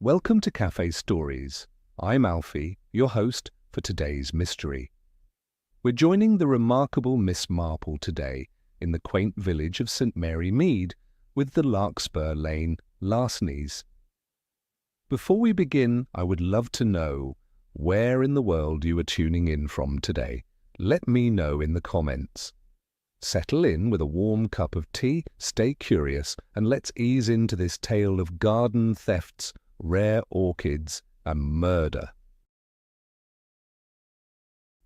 Welcome to Cafe Stories. I'm Alfie, your host for today's mystery. We're joining the remarkable Miss Marple today in the quaint village of St Mary Mead with the Larkspur Lane larcenies. Before we begin, I would love to know where in the world you are tuning in from today. Let me know in the comments. Settle in with a warm cup of tea, stay curious, and let's ease into this tale of garden thefts, rare orchids, and murder.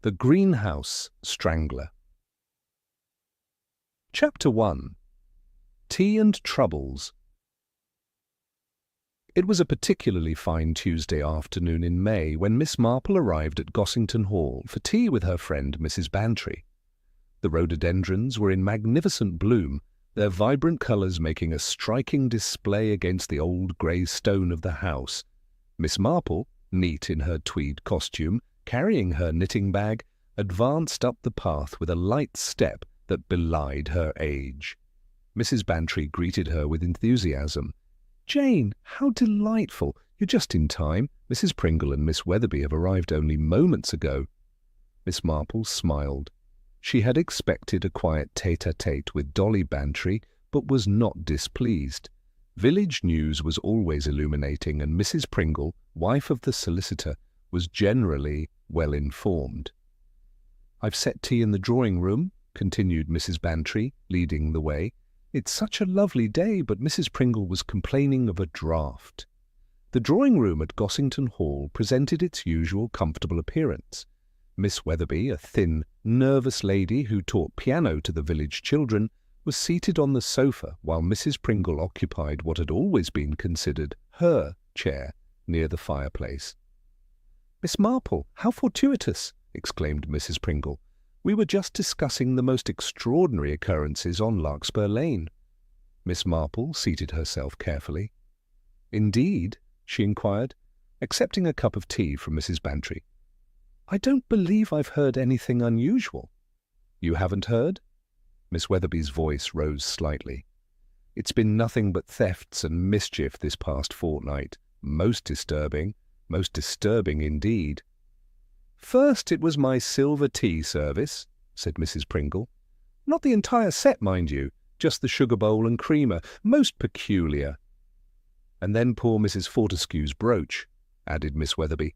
The Greenhouse Strangler. Chapter 1. Tea and Troubles. It was a particularly fine Tuesday afternoon in May when Miss Marple arrived at Gossington Hall for tea with her friend Mrs. Bantry. The rhododendrons were in magnificent bloom, their vibrant colours making a striking display against the old grey stone of the house. Miss Marple, neat in her tweed costume, carrying her knitting bag, advanced up the path with a light step that belied her age. Mrs. Bantry greeted her with enthusiasm. "Jane, how delightful! You're just in time. Mrs. Pringle and Miss Weatherby have arrived only moments ago." Miss Marple smiled. She had expected a quiet tete-a-tete with Dolly Bantry, but was not displeased. Village news was always illuminating, and Mrs. Pringle, wife of the solicitor, was generally well informed. "I've set tea in the drawing-room," continued Mrs. Bantry, leading the way. "It's such a lovely day, but Mrs. Pringle was complaining of a draught." The drawing-room at Gossington Hall presented its usual comfortable appearance. Miss Weatherby, a thin, nervous lady who taught piano to the village children, was seated on the sofa while Mrs. Pringle occupied what had always been considered her chair near the fireplace. "Miss Marple, how fortuitous!" exclaimed Mrs. Pringle. "We were just discussing the most extraordinary occurrences on Larkspur Lane." Miss Marple seated herself carefully. "Indeed?" she inquired, accepting a cup of tea from Mrs. Bantry. "I don't believe I've heard anything unusual." "You haven't heard?" Miss Weatherby's voice rose slightly. "It's been nothing but thefts and mischief this past fortnight. Most disturbing indeed." "First it was my silver tea service," said Mrs. Pringle. "Not the entire set, mind you, just the sugar bowl and creamer. Most peculiar." "And then poor Mrs. Fortescue's brooch," added Miss Weatherby.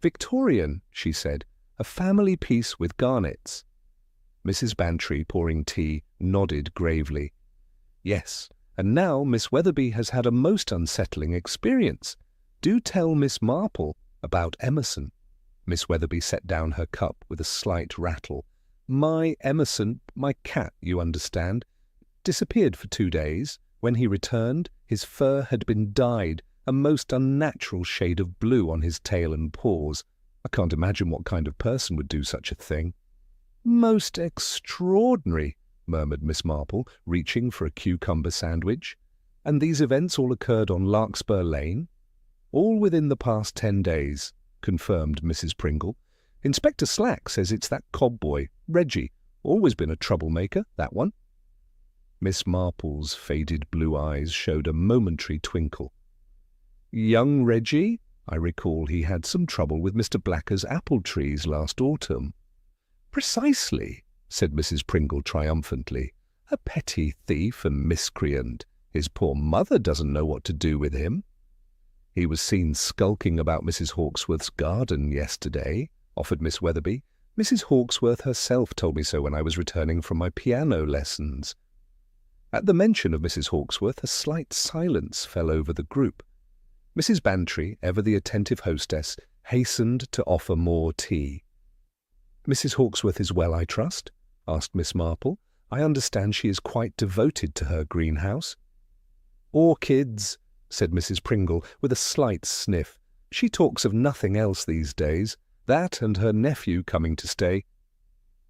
"Victorian," she said, "a family piece with garnets." Mrs. Bantry, pouring tea, nodded gravely. "Yes, and now Miss Weatherby has had a most unsettling experience. Do tell Miss Marple about Emerson." Miss Weatherby set down her cup with a slight rattle. "My Emerson, my cat, you understand, disappeared for 2 days. When he returned, his fur had been dyed a most unnatural shade of blue on his tail and paws. I can't imagine what kind of person would do such a thing." "Most extraordinary," murmured Miss Marple, reaching for a cucumber sandwich. "And these events all occurred on Larkspur Lane?" "All within the past 10 days, confirmed Mrs. Pringle. "Inspector Slack says it's that cob boy, Reggie. Always been a troublemaker, that one." Miss Marple's faded blue eyes showed a momentary twinkle. "Young Reggie? I recall he had some trouble with Mr. Blacker's apple trees last autumn." "Precisely," said Mrs. Pringle triumphantly. "A petty thief and miscreant. His poor mother doesn't know what to do with him." "He was seen skulking about Mrs. Hawkesworth's garden yesterday," offered Miss Weatherby. "Mrs. Hawkesworth herself told me so when I was returning from my piano lessons." At the mention of Mrs. Hawkesworth, a slight silence fell over the group. Mrs. Bantry, ever the attentive hostess, hastened to offer more tea. "Mrs. Hawkesworth is well, I trust?" asked Miss Marple. "I understand she is quite devoted to her greenhouse." "Orchids," said Mrs. Pringle, with a slight sniff. "She talks of nothing else these days. That and her nephew coming to stay."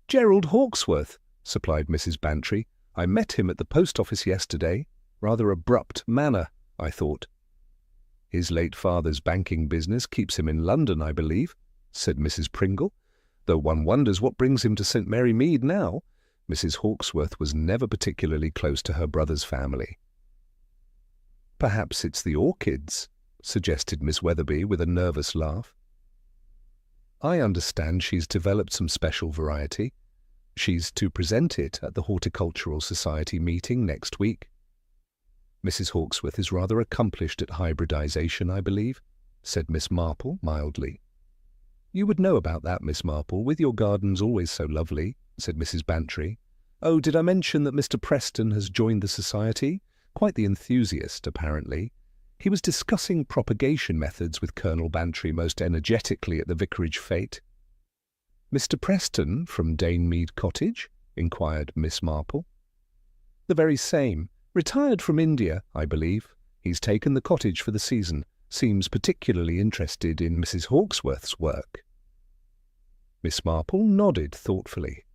"Gerald Hawkesworth," supplied Mrs. Bantry. "I met him at the post office yesterday. Rather abrupt manner, I thought." "His late father's banking business keeps him in London, I believe," said Mrs. Pringle, "though one wonders what brings him to St. Mary Mead now. Mrs. Hawkesworth was never particularly close to her brother's family." "Perhaps it's the orchids," suggested Miss Weatherby with a nervous laugh. I understand she's developed some special variety. She's to present it at the Horticultural Society meeting next week. Mrs. Hawksworth is rather accomplished at hybridization, I believe, said Miss Marple mildly. You would know about that, Miss Marple, with your gardens always so lovely, said Mrs. Bantry. Oh, did I mention that Mr. Preston has joined the society? Quite the enthusiast, apparently. He was discussing propagation methods with Colonel Bantry most energetically at the vicarage fete. Mr. Preston from Danemead Cottage? Inquired Miss Marple. The very same. Retired from India, I believe. He's taken the cottage for the season. Seems particularly interested in Mrs. Hawksworth's work. Miss Marple nodded thoughtfully.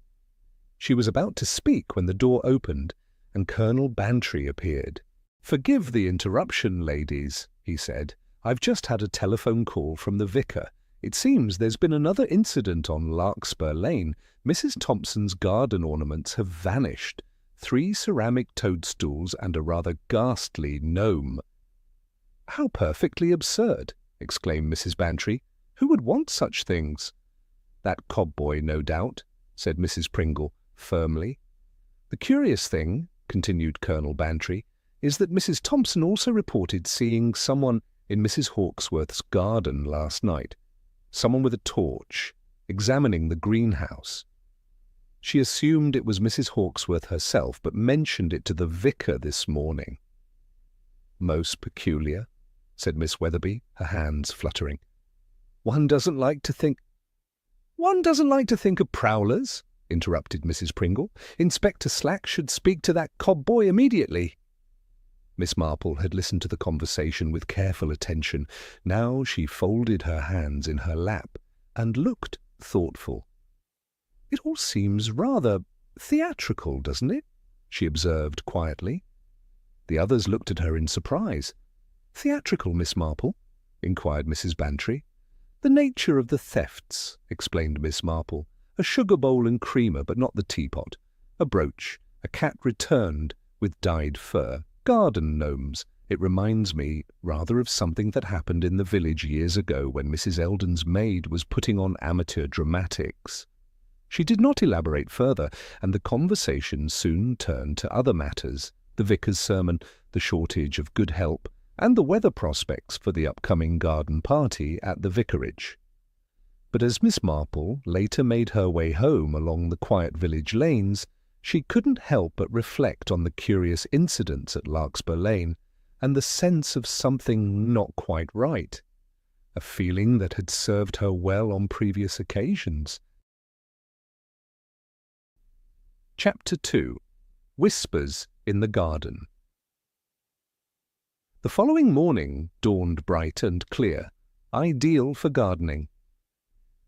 She was about to speak when the door opened and Colonel Bantry appeared. "Forgive the interruption, ladies," he said. "I've just had a telephone call from the vicar. It seems there's been another incident on Larkspur Lane. Mrs. Thompson's garden ornaments have vanished. 3 ceramic toadstools and a rather ghastly gnome." "How perfectly absurd!" exclaimed Mrs. Bantry. "Who would want such things?" "That cob boy, no doubt," said Mrs. Pringle firmly. "The curious thing," continued Colonel Bantry, "is that Mrs. Thompson also reported seeing someone in Mrs. Hawksworth's garden last night, someone with a torch, examining the greenhouse. She assumed it was Mrs. Hawksworth herself, but mentioned it to the vicar this morning." "Most peculiar," said Miss Weatherby, her hands fluttering. One doesn't like to think of prowlers," interrupted Mrs. Pringle. "Inspector Slack should speak to that cob boy immediately." Miss Marple had listened to the conversation with careful attention. Now she folded her hands in her lap and looked thoughtful. "It all seems rather theatrical, doesn't it?" she observed quietly. The others looked at her in surprise. "Theatrical, Miss Marple?" inquired Mrs. Bantry. "The nature of the thefts," explained Miss Marple. "A sugar bowl and creamer, but not the teapot. A brooch, a cat returned with dyed fur, garden gnomes. It reminds me rather of something that happened in the village years ago when Mrs. Eldon's maid was putting on amateur dramatics." She did not elaborate further, and the conversation soon turned to other matters, the vicar's sermon, the shortage of good help, and the weather prospects for the upcoming garden party at the vicarage. But as Miss Marple later made her way home along the quiet village lanes, she couldn't help but reflect on the curious incidents at Larkspur Lane and the sense of something not quite right, a feeling that had served her well on previous occasions. Chapter 2. Whispers in the Garden. The following morning dawned bright and clear, ideal for gardening.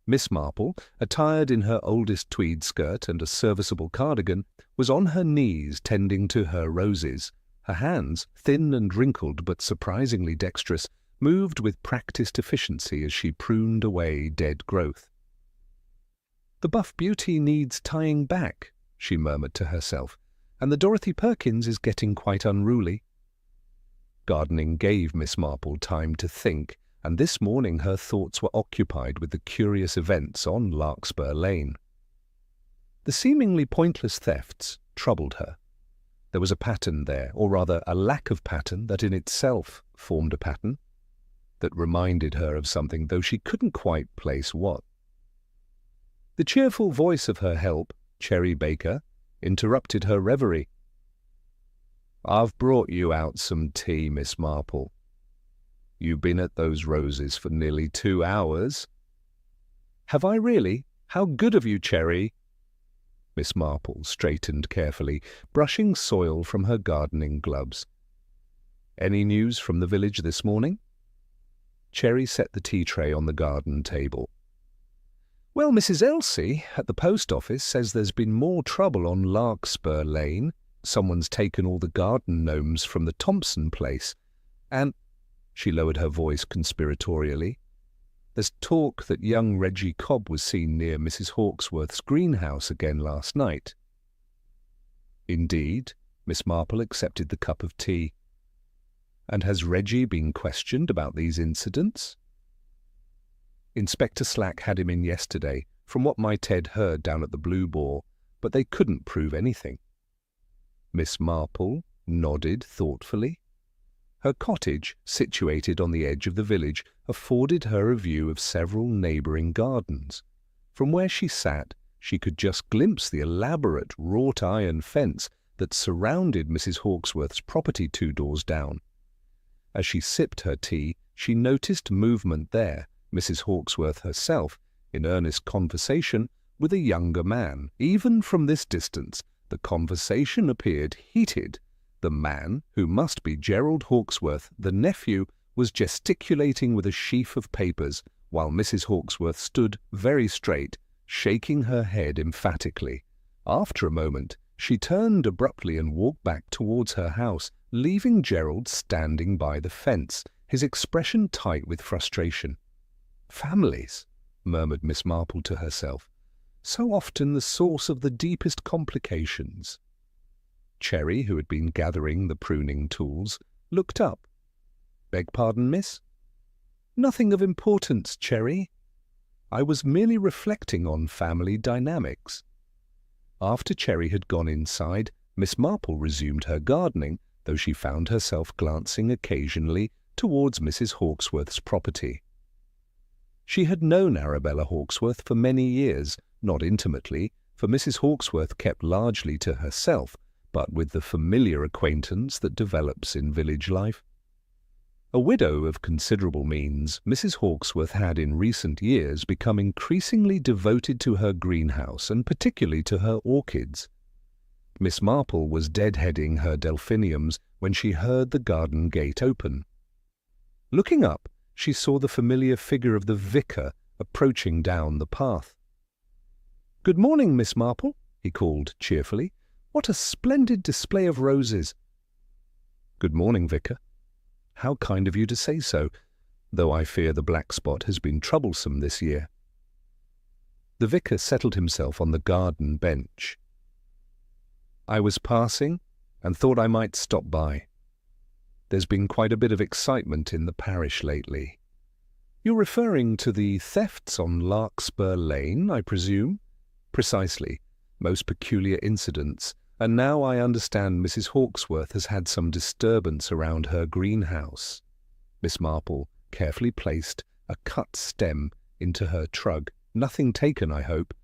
Miss Marple, attired in her oldest tweed skirt and a serviceable cardigan, was on her knees tending to her roses. Her hands, thin and wrinkled but surprisingly dexterous, moved with practised efficiency as she pruned away dead growth. "The buff beauty needs tying back," she murmured to herself, "and the Dorothy Perkins is getting quite unruly." Gardening gave Miss Marple time to think, and this morning her thoughts were occupied with the curious events on Larkspur Lane. The seemingly pointless thefts troubled her. There was a pattern there, or rather a lack of pattern that in itself formed a pattern, that reminded her of something, though she couldn't quite place what. The cheerful voice of her help, Cherry Baker, interrupted her reverie. "I've brought you out some tea, Miss Marple. You've been at those roses for nearly 2 hours." "Have I really? How good of you, Cherry." Miss Marple straightened carefully, brushing soil from her gardening gloves. "Any news from the village this morning?" Cherry set the tea tray on the garden table. "Well, Mrs. Elsie at the post office says there's been more trouble on Larkspur Lane. Someone's taken all the garden gnomes from the Thompson place, and—" she lowered her voice conspiratorially. "There's talk that young Reggie Cobb was seen near Mrs. Hawksworth's greenhouse again last night." "Indeed?" Miss Marple accepted the cup of tea. And has Reggie been questioned about these incidents? Inspector Slack had him in yesterday, from what my Ted heard down at the Blue Boar, but they couldn't prove anything. Miss Marple nodded thoughtfully. Her cottage, situated on the edge of the village, afforded her a view of several neighbouring gardens. From where she sat, she could just glimpse the elaborate wrought-iron fence that surrounded Mrs. Hawksworth's property 2 doors down. As she sipped her tea, she noticed movement there, Mrs. Hawksworth herself, in earnest conversation with a younger man. Even from this distance, the conversation appeared heated. The man, who must be Gerald Hawksworth, the nephew, was gesticulating with a sheaf of papers, while Mrs. Hawksworth stood very straight, shaking her head emphatically. After a moment, she turned abruptly and walked back towards her house, leaving Gerald standing by the fence, his expression tight with frustration. "Families," murmured Miss Marple to herself, "so often the source of the deepest complications." Cherry, who had been gathering the pruning tools, looked up. "Beg pardon, miss?" "Nothing of importance, Cherry. I was merely reflecting on family dynamics." After Cherry had gone inside, Miss Marple resumed her gardening, though she found herself glancing occasionally towards Mrs. Hawksworth's property. She had known Arabella Hawksworth for many years, not intimately, for Mrs. Hawksworth kept largely to herself, but with the familiar acquaintance that develops in village life. A widow of considerable means, Mrs. Hawksworth had in recent years become increasingly devoted to her greenhouse and particularly to her orchids. Miss Marple was deadheading her delphiniums when she heard the garden gate open. Looking up, she saw the familiar figure of the vicar approaching down the path. "Good morning, Miss Marple," he called cheerfully. "What a splendid display of roses." "Good morning, Vicar. How kind of you to say so, though I fear the black spot has been troublesome this year." The vicar settled himself on the garden bench. "I was passing and thought I might stop by. There's been quite a bit of excitement in the parish lately." "You're referring to the thefts on Larkspur Lane, I presume?" "Precisely. Most peculiar incidents. And now I understand Mrs. Hawksworth has had some disturbance around her greenhouse." Miss Marple carefully placed a cut stem into her trug. "Nothing taken, I hope?"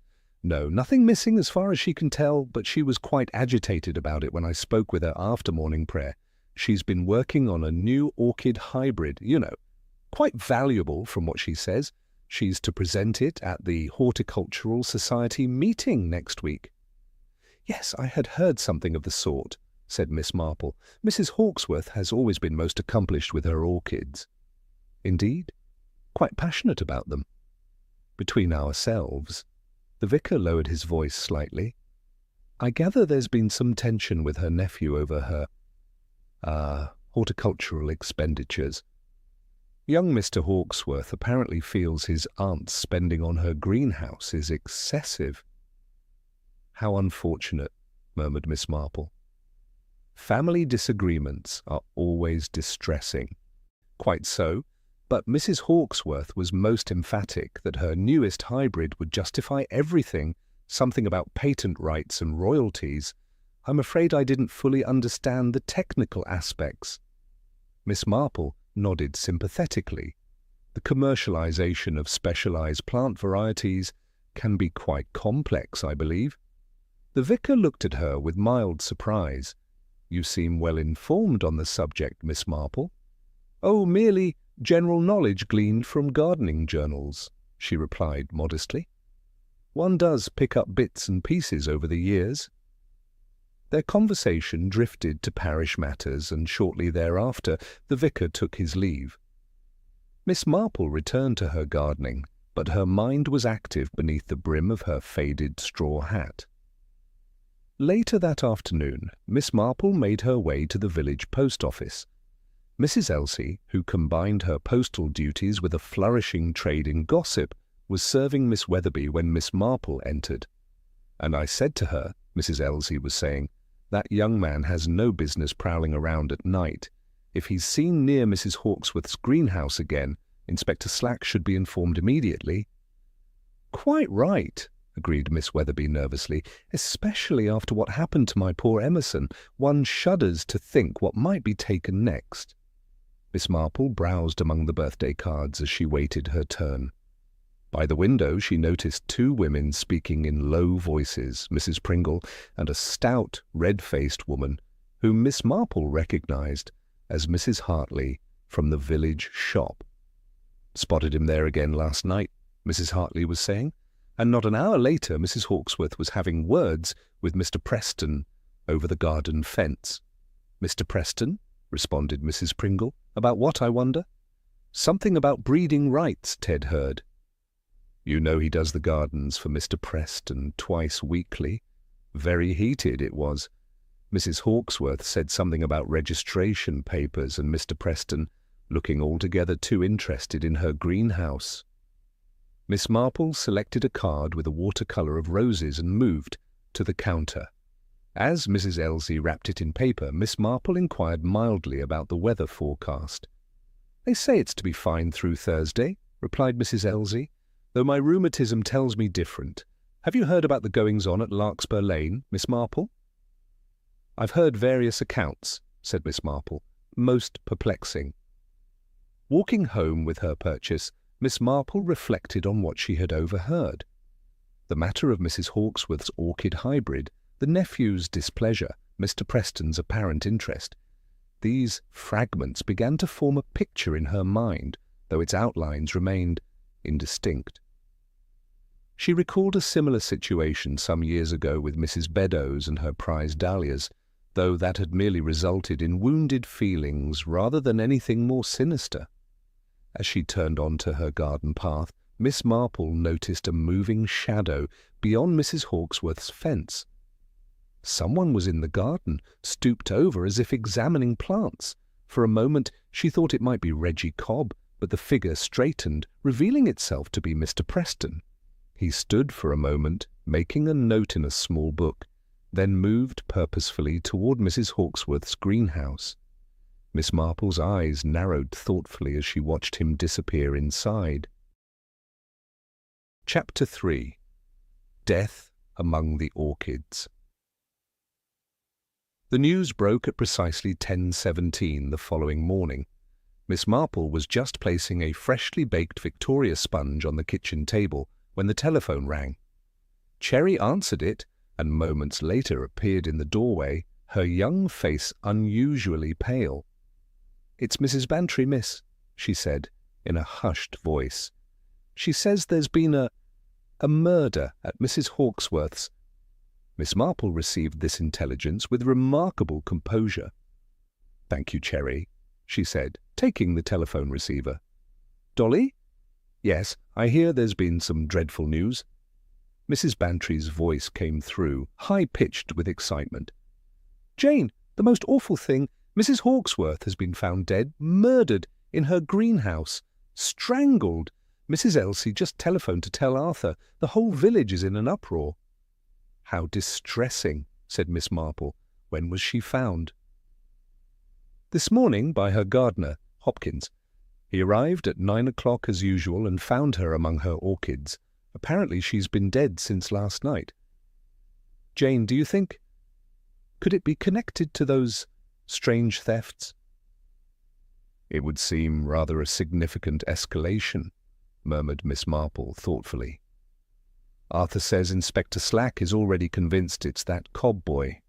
"No, nothing missing as far as she can tell, but she was quite agitated about it when I spoke with her after morning prayer. She's been working on a new orchid hybrid, quite valuable from what she says. She's to present it at the Horticultural Society meeting next week." "Yes, I had heard something of the sort," said Miss Marple. "Mrs. Hawksworth has always been most accomplished with her orchids." "Indeed? Quite passionate about them?" "Between ourselves." The vicar lowered his voice slightly. "I gather there's been some tension with her nephew over her horticultural expenditures. Young Mr. Hawksworth apparently feels his aunt's spending on her greenhouse is excessive." "How unfortunate," murmured Miss Marple. "Family disagreements are always distressing." "Quite so, but Mrs. Hawksworth was most emphatic that her newest hybrid would justify everything, something about patent rights and royalties. I'm afraid I didn't fully understand the technical aspects." Miss Marple nodded sympathetically. The commercialization of specialized plant varieties can be quite complex, I believe. The vicar looked at her with mild surprise. "You seem well informed on the subject, Miss Marple." "Oh, merely general knowledge gleaned from gardening journals," she replied modestly. "One does pick up bits and pieces over the years." Their conversation drifted to parish matters, and shortly thereafter the vicar took his leave. Miss Marple returned to her gardening, but her mind was active beneath the brim of her faded straw hat. Later that afternoon, Miss Marple made her way to the village post office. Mrs. Elsie, who combined her postal duties with a flourishing trade in gossip, was serving Miss Weatherby when Miss Marple entered. "And I said to her," Mrs. Elsie was saying, "that young man has no business prowling around at night. If he's seen near Mrs. Hawksworth's greenhouse again, Inspector Slack should be informed immediately." "Quite right," agreed Miss Weatherby nervously, "especially after what happened to my poor Emerson. One shudders to think what might be taken next." Miss Marple browsed among the birthday cards as she waited her turn. By the window she noticed two women speaking in low voices, Mrs. Pringle and a stout, red-faced woman, whom Miss Marple recognized as Mrs. Hartley from the village shop. "Spotted him there again last night," Mrs. Hartley was saying, and not an hour later Mrs. Hawksworth was having words with Mr. Preston over the garden fence. "Mr. Preston?" responded Mrs. Pringle. "About what, I wonder?" "Something about breeding rights," Ted heard. "You know he does the gardens for Mr. Preston twice weekly." Very heated it was. Mrs. Hawksworth said something about registration papers and Mr. Preston looking altogether too interested in her greenhouse. Miss Marple selected a card with a watercolour of roses and moved to the counter. As Mrs. Elsie wrapped it in paper, Miss Marple inquired mildly about the weather forecast. "They say it's to be fine through Thursday," replied Mrs. Elsie, "though my rheumatism tells me different. Have you heard about the goings-on at Larkspur Lane, Miss Marple?" "I've heard various accounts," said Miss Marple, "most perplexing." Walking home with her purchase, Miss Marple reflected on what she had overheard. The matter of Mrs. Hawksworth's orchid hybrid, the nephew's displeasure, Mr. Preston's apparent interest. These fragments began to form a picture in her mind, though its outlines remained indistinct. She recalled a similar situation some years ago with Mrs. Beddoes and her prize dahlias, though that had merely resulted in wounded feelings rather than anything more sinister. As she turned on to her garden path, Miss Marple noticed a moving shadow beyond Mrs. Hawksworth's fence. Someone was in the garden, stooped over as if examining plants. For a moment she thought it might be Reggie Cobb, but the figure straightened, revealing itself to be Mr. Preston. He stood for a moment, making a note in a small book, then moved purposefully toward Mrs. Hawksworth's greenhouse. Miss Marple's eyes narrowed thoughtfully as she watched him disappear inside. Chapter 3. Death Among the Orchids. The news broke at precisely 10:17 the following morning. Miss Marple was just placing a freshly baked Victoria sponge on the kitchen table when the telephone rang. Cherry answered it, and moments later appeared in the doorway, her young face unusually pale. "It's Mrs. Bantry, miss," she said, in a hushed voice. "She says there's been a murder at Mrs. Hawksworth's." Miss Marple received this intelligence with remarkable composure. "Thank you, Cherry," she said, taking the telephone receiver. "Dolly?" "Yes, I hear there's been some dreadful news." Mrs. Bantry's voice came through, high-pitched with excitement. "Jane, the most awful thing. Mrs. Hawksworth has been found dead, murdered, in her greenhouse, strangled. Mrs. Elsie just telephoned to tell Arthur. The whole village is in an uproar." "How distressing," said Miss Marple. "When was she found?" "This morning by her gardener, Hopkins. He arrived at 9 o'clock as usual and found her among her orchids. Apparently she's been dead since last night." "Jane, do you think... could it be connected to those strange thefts?" "It would seem rather a significant escalation," murmured Miss Marple thoughtfully. "Arthur says Inspector Slack is already convinced it's that Cobb boy.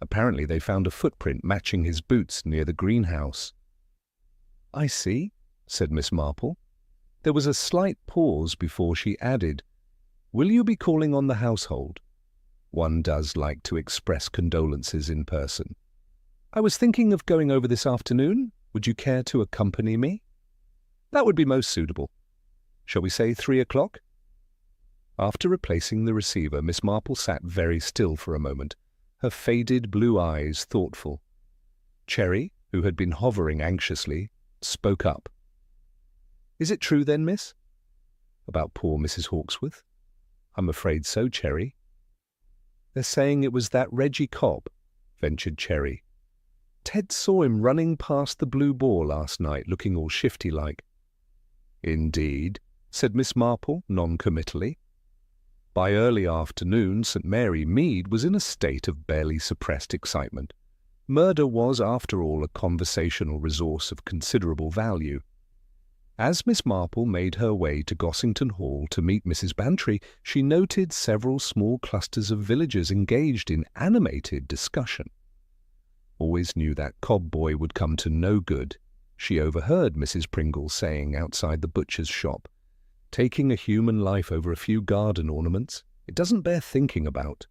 Apparently they found a footprint matching his boots near the greenhouse." "I see," said Miss Marple. There was a slight pause before she added, "Will you be calling on the household? One does like to express condolences in person." "I was thinking of going over this afternoon. Would you care to accompany me?" "That would be most suitable. Shall we say 3 o'clock? After replacing the receiver, Miss Marple sat very still for a moment, her faded blue eyes thoughtful. Cherry, who had been hovering anxiously, spoke up. "Is it true then, miss?" "About poor Mrs. Hawksworth?" "I'm afraid so, Cherry." "They're saying it was that Reggie Cobb," ventured Cherry. Ted saw him running past the Blue Boar last night, looking all shifty-like." "Indeed," said Miss Marple, non-committally. By early afternoon, St. Mary Mead was in a state of barely suppressed excitement. Murder was, after all, a conversational resource of considerable value. As Miss Marple made her way to Gossington Hall to meet Mrs. Bantry, she noted several small clusters of villagers engaged in animated discussion. "Always knew that Cobb boy would come to no good," she overheard Mrs. Pringle saying outside the butcher's shop. "Taking a human life over a few garden ornaments, it doesn't bear thinking about."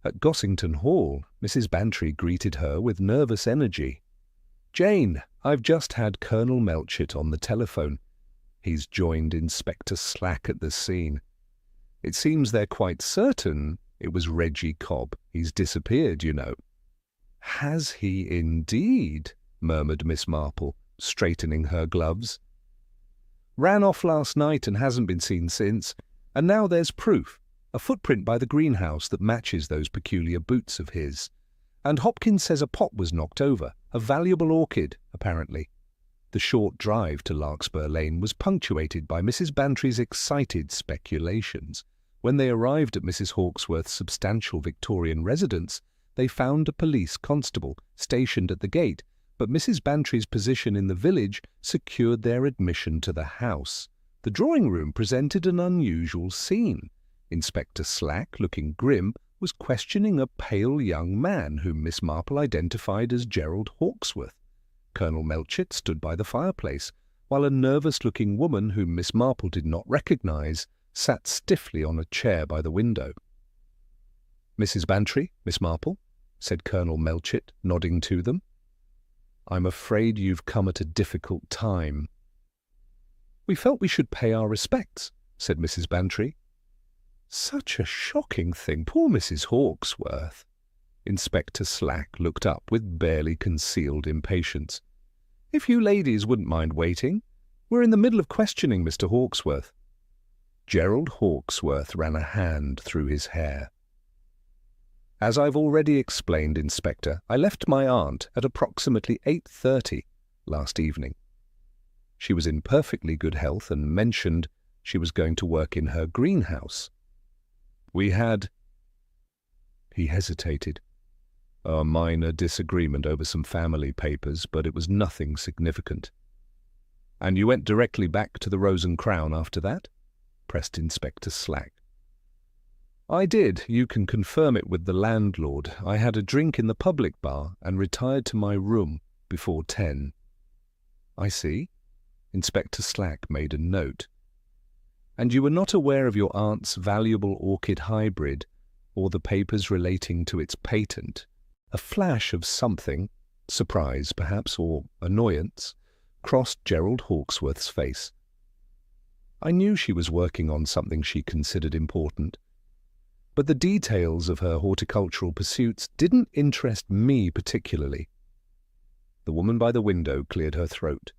At Gossington Hall, Mrs. Bantry greeted her with nervous energy. "Jane, I've just had Colonel Melchett on the telephone. He's joined Inspector Slack at the scene. It seems they're quite certain it was Reggie Cobb. He's disappeared, you know." "Has he indeed?" murmured Miss Marple, straightening her gloves. "Ran off last night and hasn't been seen since. And now there's proof, a footprint by the greenhouse that matches those peculiar boots of his. And Hopkins says a pot was knocked over, a valuable orchid, apparently." The short drive to Larkspur Lane was punctuated by Mrs. Bantry's excited speculations. When they arrived at Mrs. Hawkesworth's substantial Victorian residence, they found a police constable stationed at the gate, but Mrs. Bantry's position in the village secured their admission to the house. The drawing-room presented an unusual scene. Inspector Slack, looking grim, was questioning a pale young man whom Miss Marple identified as Gerald Hawkesworth. Colonel Melchett stood by the fireplace, while a nervous-looking woman whom Miss Marple did not recognize sat stiffly on a chair by the window. "Mrs. Bantry, Miss Marple," said Colonel Melchett, nodding to them. "I'm afraid you've come at a difficult time." "We felt we should pay our respects," said Mrs. Bantry. "Such a shocking thing, poor Mrs. Hawkesworth." Inspector Slack looked up with barely concealed impatience. "If you ladies wouldn't mind waiting, we're in the middle of questioning Mr. Hawkesworth." Gerald Hawkesworth ran a hand through his hair. "As I've already explained, Inspector, I left my aunt at approximately 8:30 last evening. She was in perfectly good health and mentioned she was going to work in her greenhouse. We had—" He hesitated. "A minor disagreement over some family papers, but it was nothing significant." "And you went directly back to the Rose and Crown after that?" pressed Inspector Slack. "I did. You can confirm it with the landlord. I had a drink in the public bar and retired to my room before 10. "I see." Inspector Slack made a note. "And you were not aware of your aunt's valuable orchid hybrid or the papers relating to its patent?" A flash of something, surprise perhaps, or annoyance, crossed Gerald Hawkesworth's face. "I knew she was working on something she considered important, but the details of her horticultural pursuits didn't interest me particularly." The woman by the window cleared her throat.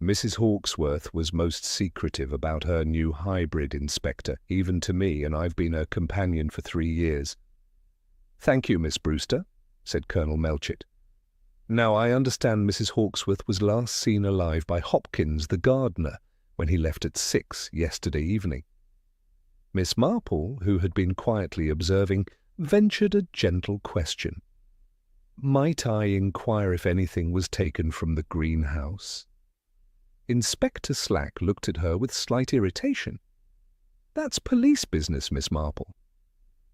"Mrs. Hawkesworth was most secretive about her new hybrid, Inspector, even to me, and I've been her companion for 3 years. "Thank you, Miss Brewster," said Colonel Melchett. "Now, I understand Mrs. Hawkesworth was last seen alive by Hopkins, the gardener, when he left at 6 yesterday evening." Miss Marple, who had been quietly observing, ventured a gentle question. "Might I inquire if anything was taken from the greenhouse?" Inspector Slack looked at her with slight irritation. "That's police business, Miss Marple."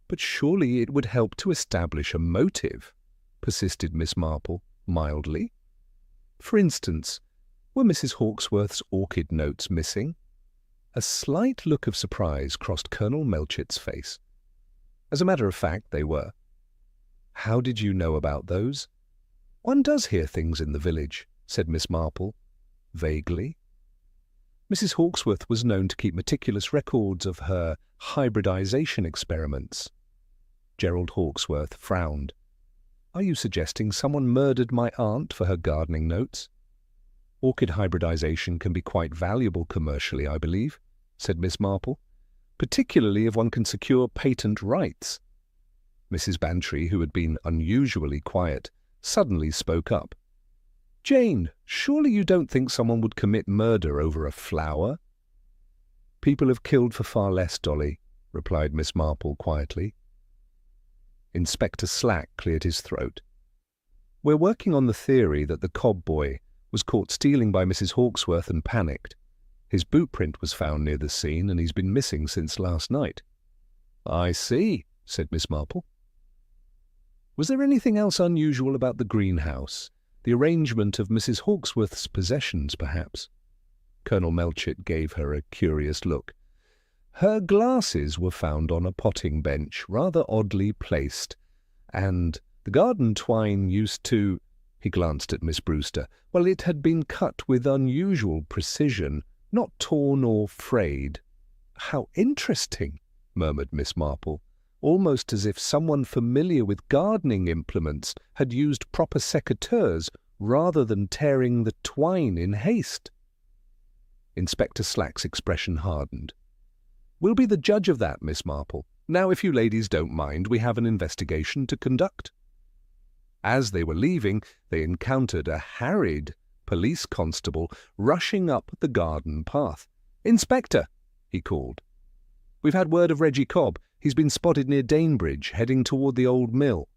"But surely it would help to establish a motive," persisted Miss Marple mildly. "For instance, were Mrs. Hawkesworth's orchid notes missing?" A slight look of surprise crossed Colonel Melchett's face. "As a matter of fact, they were." "How did you know about those?" "One does hear things in the village," said Miss Marple, vaguely. Mrs. Hawkesworth was known to keep meticulous records of her hybridization experiments. Gerald Hawkesworth frowned. "Are you suggesting someone murdered my aunt for her gardening notes?" "Orchid hybridization can be quite valuable commercially, I believe," said Miss Marple, "particularly if one can secure patent rights." Mrs. Bantry, who had been unusually quiet, suddenly spoke up. "Jane, surely you don't think someone would commit murder over a flower?" "People have killed for far less, Dolly," replied Miss Marple quietly. Inspector Slack cleared his throat. "We're working on the theory that the Cobb boy was caught stealing by Mrs. Hawkesworth and panicked. His boot print was found near the scene and he's been missing since last night." "I see," said Miss Marple. "Was there anything else unusual about the greenhouse? The arrangement of Mrs. Hawkesworth's possessions, perhaps?" Colonel Melchett gave her a curious look. "Her glasses were found on a potting bench, rather oddly placed, and the garden twine used to—" He glanced at Miss Brewster. "Well, it had been cut with unusual precision, not torn or frayed." "How interesting," murmured Miss Marple, almost as if someone familiar with gardening implements had used proper secateurs rather than tearing the twine in haste. Inspector Slack's expression hardened. "We'll be the judge of that, Miss Marple. Now, if you ladies don't mind, we have an investigation to conduct." As they were leaving, they encountered a harried police constable rushing up the garden path. "Inspector," he called, "we've had word of Reggie Cobb. He's been spotted near Danebridge, heading toward the old mill."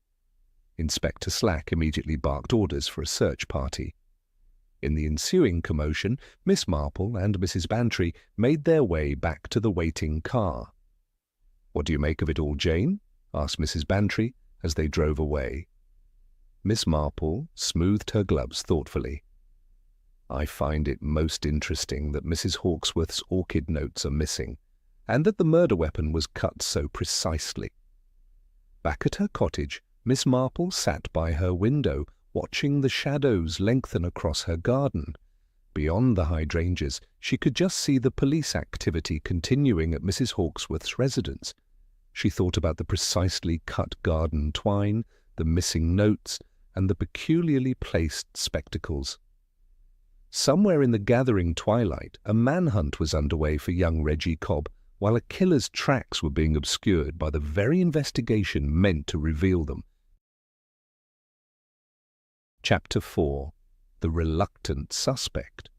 Inspector Slack immediately barked orders for a search party. In the ensuing commotion, Miss Marple and Mrs. Bantry made their way back to the waiting car. "What do you make of it all, Jane?" asked Mrs. Bantry as they drove away. Miss Marple smoothed her gloves thoughtfully. "I find it most interesting that Mrs. Hawkesworth's orchid notes are missing, and that the murder weapon was cut so precisely." Back at her cottage, Miss Marple sat by her window, watching the shadows lengthen across her garden. Beyond the hydrangeas, she could just see the police activity continuing at Mrs. Hawkesworth's residence. She thought about the precisely cut garden twine, the missing notes, and the peculiarly placed spectacles. Somewhere in the gathering twilight, a manhunt was underway for young Reggie Cobb, while a killer's tracks were being obscured by the very investigation meant to reveal them. Chapter 4. The Reluctant Suspect.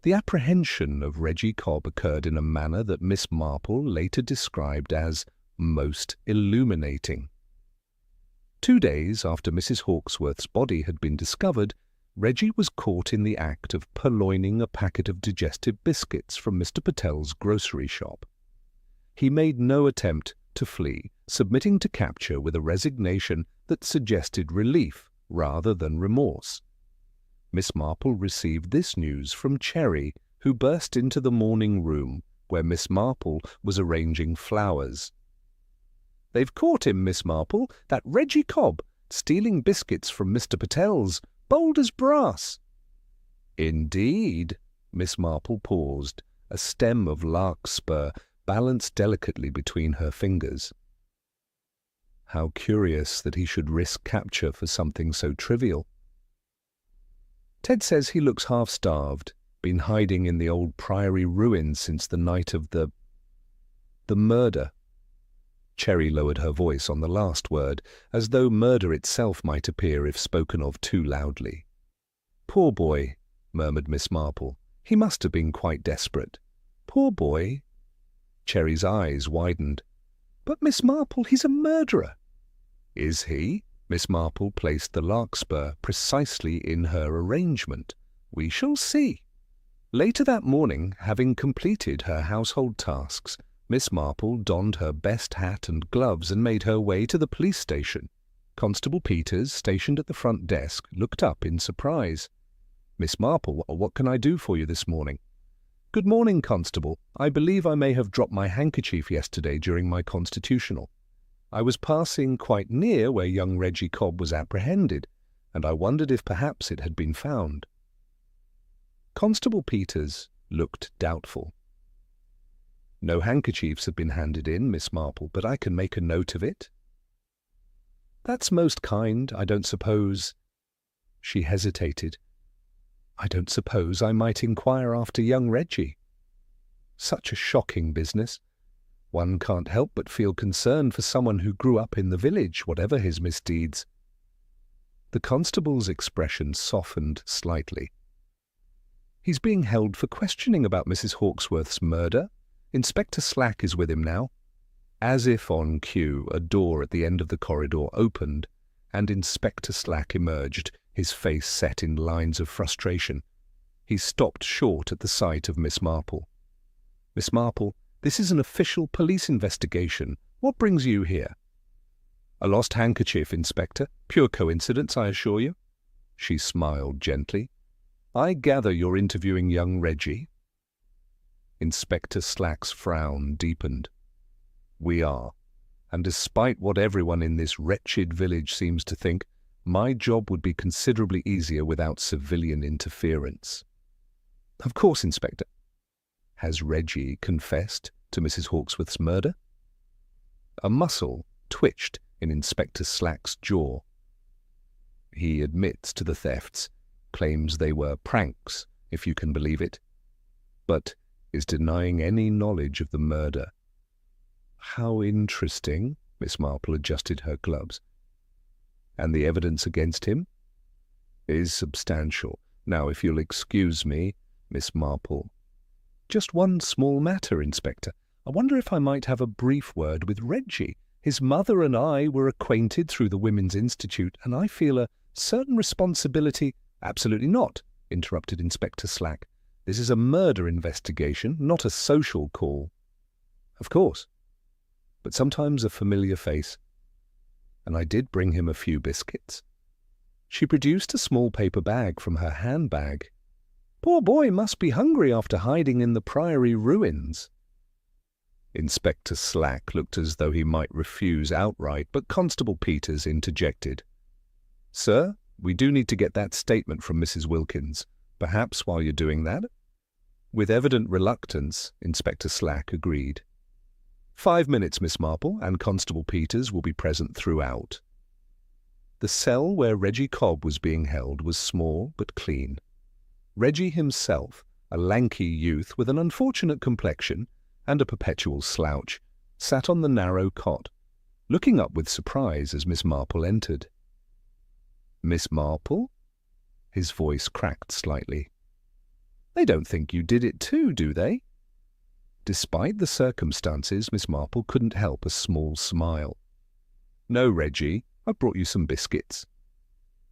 The apprehension of Reggie Cobb occurred in a manner that Miss Marple later described as most illuminating. 2 days after Mrs. Hawkesworth's body had been discovered, Reggie was caught in the act of purloining a packet of digestive biscuits from Mr. Patel's grocery shop. He made no attempt to flee, submitting to capture with a resignation that suggested relief rather than remorse. Miss Marple received this news from Cherry, who burst into the morning room where Miss Marple was arranging flowers. "They've caught him, Miss Marple, that Reggie Cobb, stealing biscuits from Mr. Patel's, bold as brass." "Indeed?" Miss Marple paused, a stem of larkspur balanced delicately between her fingers. How curious that he should risk capture for something so trivial. "Ted says he looks half-starved, been hiding in the old priory ruins since the night of the murder." Cherry lowered her voice on the last word, as though murder itself might appear if spoken of too loudly. "Poor boy," murmured Miss Marple. "He must have been quite desperate." "Poor boy?" Cherry's eyes widened. "But, Miss Marple, he's a murderer." "Is he?" Miss Marple placed the larkspur precisely in her arrangement. "We shall see." Later that morning, having completed her household tasks, Miss Marple donned her best hat and gloves and made her way to the police station. Constable Peters, stationed at the front desk, looked up in surprise. "Miss Marple, what can I do for you this morning?" "Good morning, Constable. I believe I may have dropped my handkerchief yesterday during my constitutional. I was passing quite near where young Reggie Cobb was apprehended, and I wondered if perhaps it had been found." Constable Peters looked doubtful. "No handkerchiefs have been handed in, Miss Marple, but I can make a note of it." "That's most kind. I don't suppose—" She hesitated. "I don't suppose I might inquire after young Reggie." Such a shocking business. One can't help but feel concerned for someone who grew up in the village, whatever his misdeeds. The constable's expression softened slightly. "He's being held for questioning about Mrs. Hawkesworth's murder. Inspector Slack is with him now." As if on cue, a door at the end of the corridor opened, and Inspector Slack emerged, his face set in lines of frustration. He stopped short at the sight of Miss Marple. "Miss Marple, this is an official police investigation. What brings you here?" "A lost handkerchief, Inspector. Pure coincidence, I assure you." She smiled gently. "I gather you're interviewing young Reggie?" Inspector Slack's frown deepened. "We are. And despite what everyone in this wretched village seems to think, my job would be considerably easier without civilian interference." "Of course, Inspector." "Has Reggie confessed to Mrs. Hawkesworth's murder?" A muscle twitched in Inspector Slack's jaw. "He admits to the thefts, claims they were pranks, if you can believe it, but is denying any knowledge of the murder." "How interesting." Miss Marple adjusted her gloves. "And the evidence against him?" "Is substantial. Now, if you'll excuse me, Miss Marple." "Just one small matter, Inspector. I wonder if I might have a brief word with Reggie. His mother and I were acquainted through the Women's Institute, and I feel a certain responsibility—" "Absolutely not," interrupted Inspector Slack. "This is a murder investigation, not a social call." "Of course. But sometimes a familiar face. And I did bring him a few biscuits." She produced a small paper bag from her handbag. "Poor boy must be hungry after hiding in the Priory ruins." Inspector Slack looked as though he might refuse outright, but Constable Peters interjected. "Sir, we do need to get that statement from Mrs. Wilkins. Perhaps while you're doing that?" With evident reluctance, Inspector Slack agreed. 5 minutes, Miss Marple, and Constable Peters will be present throughout." The cell where Reggie Cobb was being held was small but clean. Reggie himself, a lanky youth with an unfortunate complexion and a perpetual slouch, sat on the narrow cot, looking up with surprise as Miss Marple entered. "Miss Marple?" His voice cracked slightly. "They don't think you did it too, do they?" Despite the circumstances, Miss Marple couldn't help a small smile. "No, Reggie, I brought you some biscuits."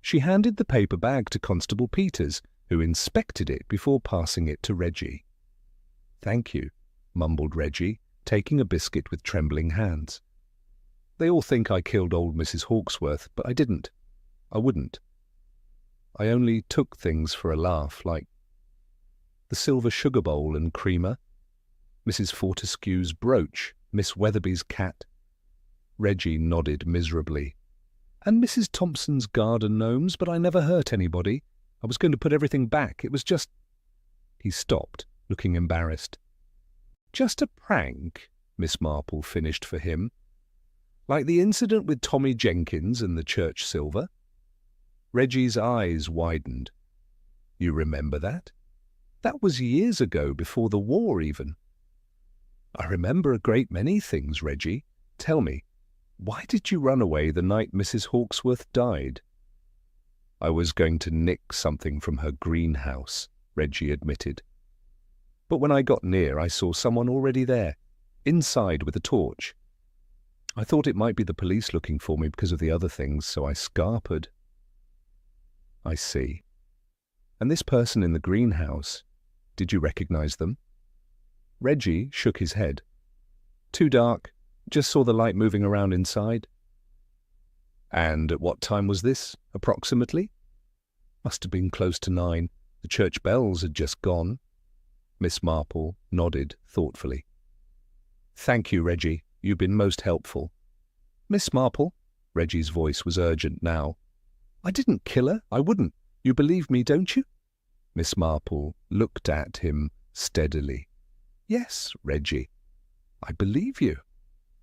She handed the paper bag to Constable Peters, who inspected it before passing it to Reggie. "Thank you," mumbled Reggie, taking a biscuit with trembling hands. "They all think I killed old Mrs. Hawkesworth, but I didn't. I wouldn't. I only took things for a laugh, like the silver sugar bowl and creamer, Mrs. Fortescue's brooch, Miss Weatherby's cat." Reggie nodded miserably. "And Mrs. Thompson's garden gnomes, but I never hurt anybody. I was going to put everything back. It was just—" He stopped, looking embarrassed. "Just a prank," Miss Marple finished for him. "Like the incident with Tommy Jenkins and the church silver?" Reggie's eyes widened. "You remember that? That was years ago, before the war even." "I remember a great many things, Reggie. Tell me, why did you run away the night Mrs. Hawkesworth died?" "I was going to nick something from her greenhouse," Reggie admitted. "But when I got near, I saw someone already there, inside with a torch. I thought it might be the police looking for me because of the other things, so I scarpered." "I see. And this person in the greenhouse, did you recognize them?" Reggie shook his head. "Too dark. Just saw the light moving around inside." "And at what time was this, approximately?" "Must have been close to 9. The church bells had just gone." Miss Marple nodded thoughtfully. "Thank you, Reggie. You've been most helpful." "Miss Marple," Reggie's voice was urgent now, "I didn't kill her. I wouldn't. You believe me, don't you?" Miss Marple looked at him steadily. "Yes, Reggie, I believe you."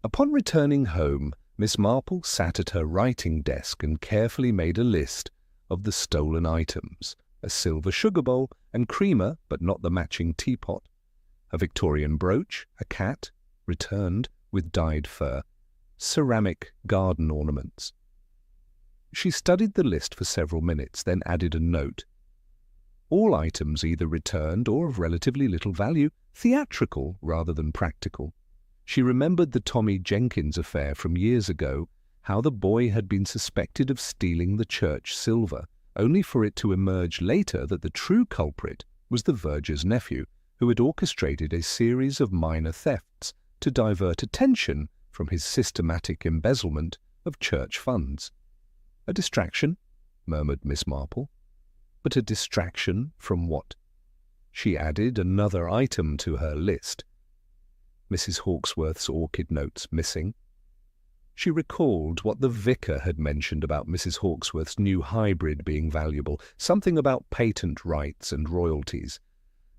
Upon returning home, Miss Marple sat at her writing desk and carefully made a list of the stolen items: a silver sugar bowl and creamer, but not the matching teapot, a Victorian brooch, a cat, returned with dyed fur, ceramic garden ornaments. She studied the list for several minutes, then added a note. All items either returned or of relatively little value, theatrical rather than practical. She remembered the Tommy Jenkins affair from years ago, how the boy had been suspected of stealing the church silver, only for it to emerge later that the true culprit was the verger's nephew, who had orchestrated a series of minor thefts to divert attention from his systematic embezzlement of church funds. "A distraction," murmured Miss Marple. "But a distraction from what?" She added another item to her list. Mrs. Hawkesworth's orchid notes missing. She recalled what the vicar had mentioned about Mrs. Hawkesworth's new hybrid being valuable, something about patent rights and royalties.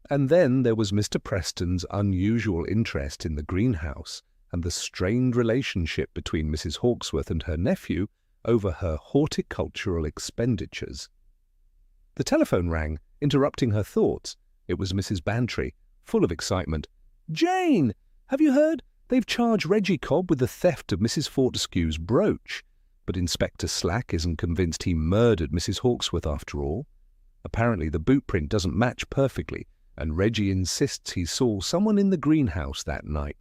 And then there was Mr. Preston's unusual interest in the greenhouse and the strained relationship between Mrs. Hawkesworth and her nephew over her horticultural expenditures. The telephone rang, interrupting her thoughts. It was Mrs. Bantry, full of excitement. "Jane, have you heard? They've charged Reggie Cobb with the theft of Mrs. Fortescue's brooch. But Inspector Slack isn't convinced he murdered Mrs. Hawkesworth after all. Apparently the boot print doesn't match perfectly, and Reggie insists he saw someone in the greenhouse that night."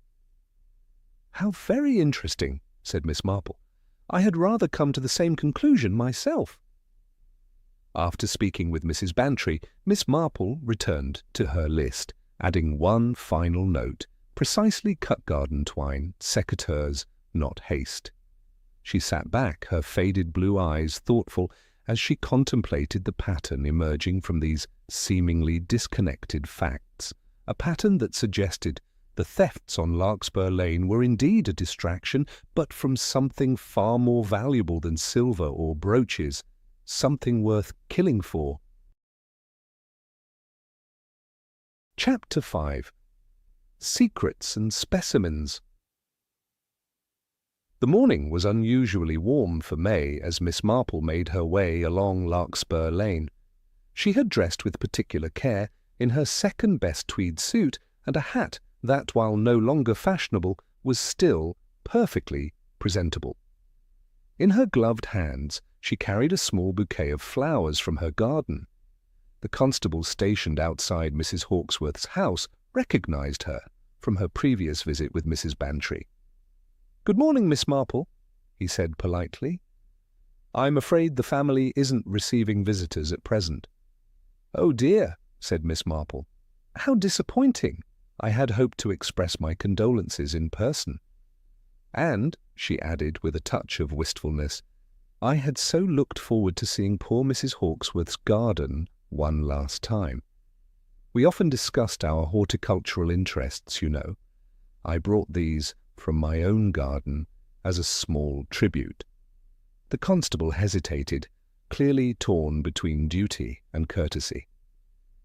"How very interesting," said Miss Marple. "I had rather come to the same conclusion myself." After speaking with Mrs. Bantry, Miss Marple returned to her list, adding one final note, precisely cut garden twine, secateurs, not haste. She sat back, her faded blue eyes thoughtful, as she contemplated the pattern emerging from these seemingly disconnected facts, a pattern that suggested the thefts on Larkspur Lane were indeed a distraction, but from something far more valuable than silver or brooches, something worth killing for. Chapter 5. Secrets and Specimens. The morning was unusually warm for May as Miss Marple made her way along Larkspur Lane. She had dressed with particular care in her second-best tweed suit and a hat that, while no longer fashionable, was still perfectly presentable. In her gloved hands she carried a small bouquet of flowers from her garden. The constable stationed outside Mrs. Hawkesworth's house recognized her from her previous visit with Mrs. Bantry. "Good morning, Miss Marple," he said politely. "I'm afraid the family isn't receiving visitors at present." "Oh dear," said Miss Marple. "How disappointing. I had hoped to express my condolences in person. And," she added with a touch of wistfulness, "I had so looked forward to seeing poor Mrs. Hawkesworth's garden one last time. We often discussed our horticultural interests, you know. I brought these from my own garden as a small tribute." The constable hesitated, clearly torn between duty and courtesy.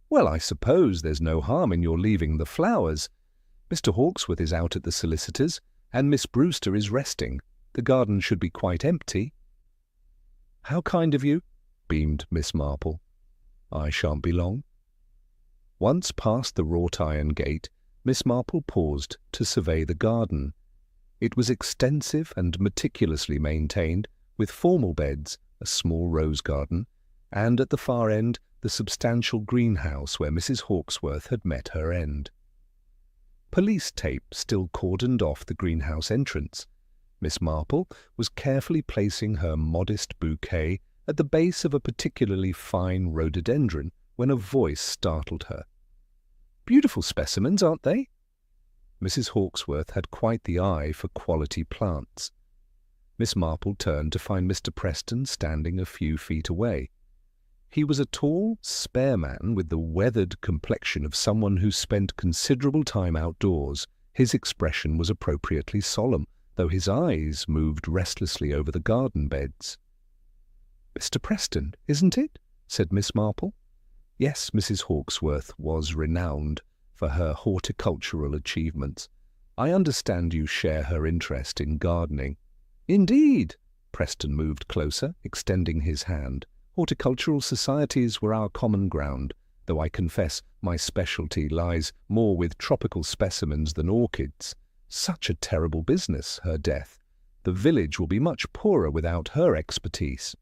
"Well, I suppose there's no harm in your leaving the flowers. Mr. Hawkesworth is out at the solicitor's, and Miss Brewster is resting. The garden should be quite empty." "How kind of you," beamed Miss Marple. "I shan't be long." Once past the wrought-iron gate, Miss Marple paused to survey the garden. It was extensive and meticulously maintained, with formal beds, a small rose garden, and at the far end the substantial greenhouse where Mrs. Hawkesworth had met her end. Police tape still cordoned off the greenhouse entrance. Miss Marple was carefully placing her modest bouquet at the base of a particularly fine rhododendron when a voice startled her. "Beautiful specimens, aren't they?" Mrs. Hawkesworth had quite the eye for quality plants. Miss Marple turned to find Mr. Preston standing a few feet away. He was a tall, spare man with the weathered complexion of someone who spent considerable time outdoors. His expression was appropriately solemn, though his eyes moved restlessly over the garden beds. "Mr. Preston, isn't it?" said Miss Marple. Yes, Mrs. Hawkesworth was renowned for her horticultural achievements. "I understand you share her interest in gardening." "Indeed." Preston moved closer, extending his hand. "Horticultural societies were our common ground, though I confess my specialty lies more with tropical specimens than orchids. Such a terrible business, her death. The village will be much poorer without her expertise."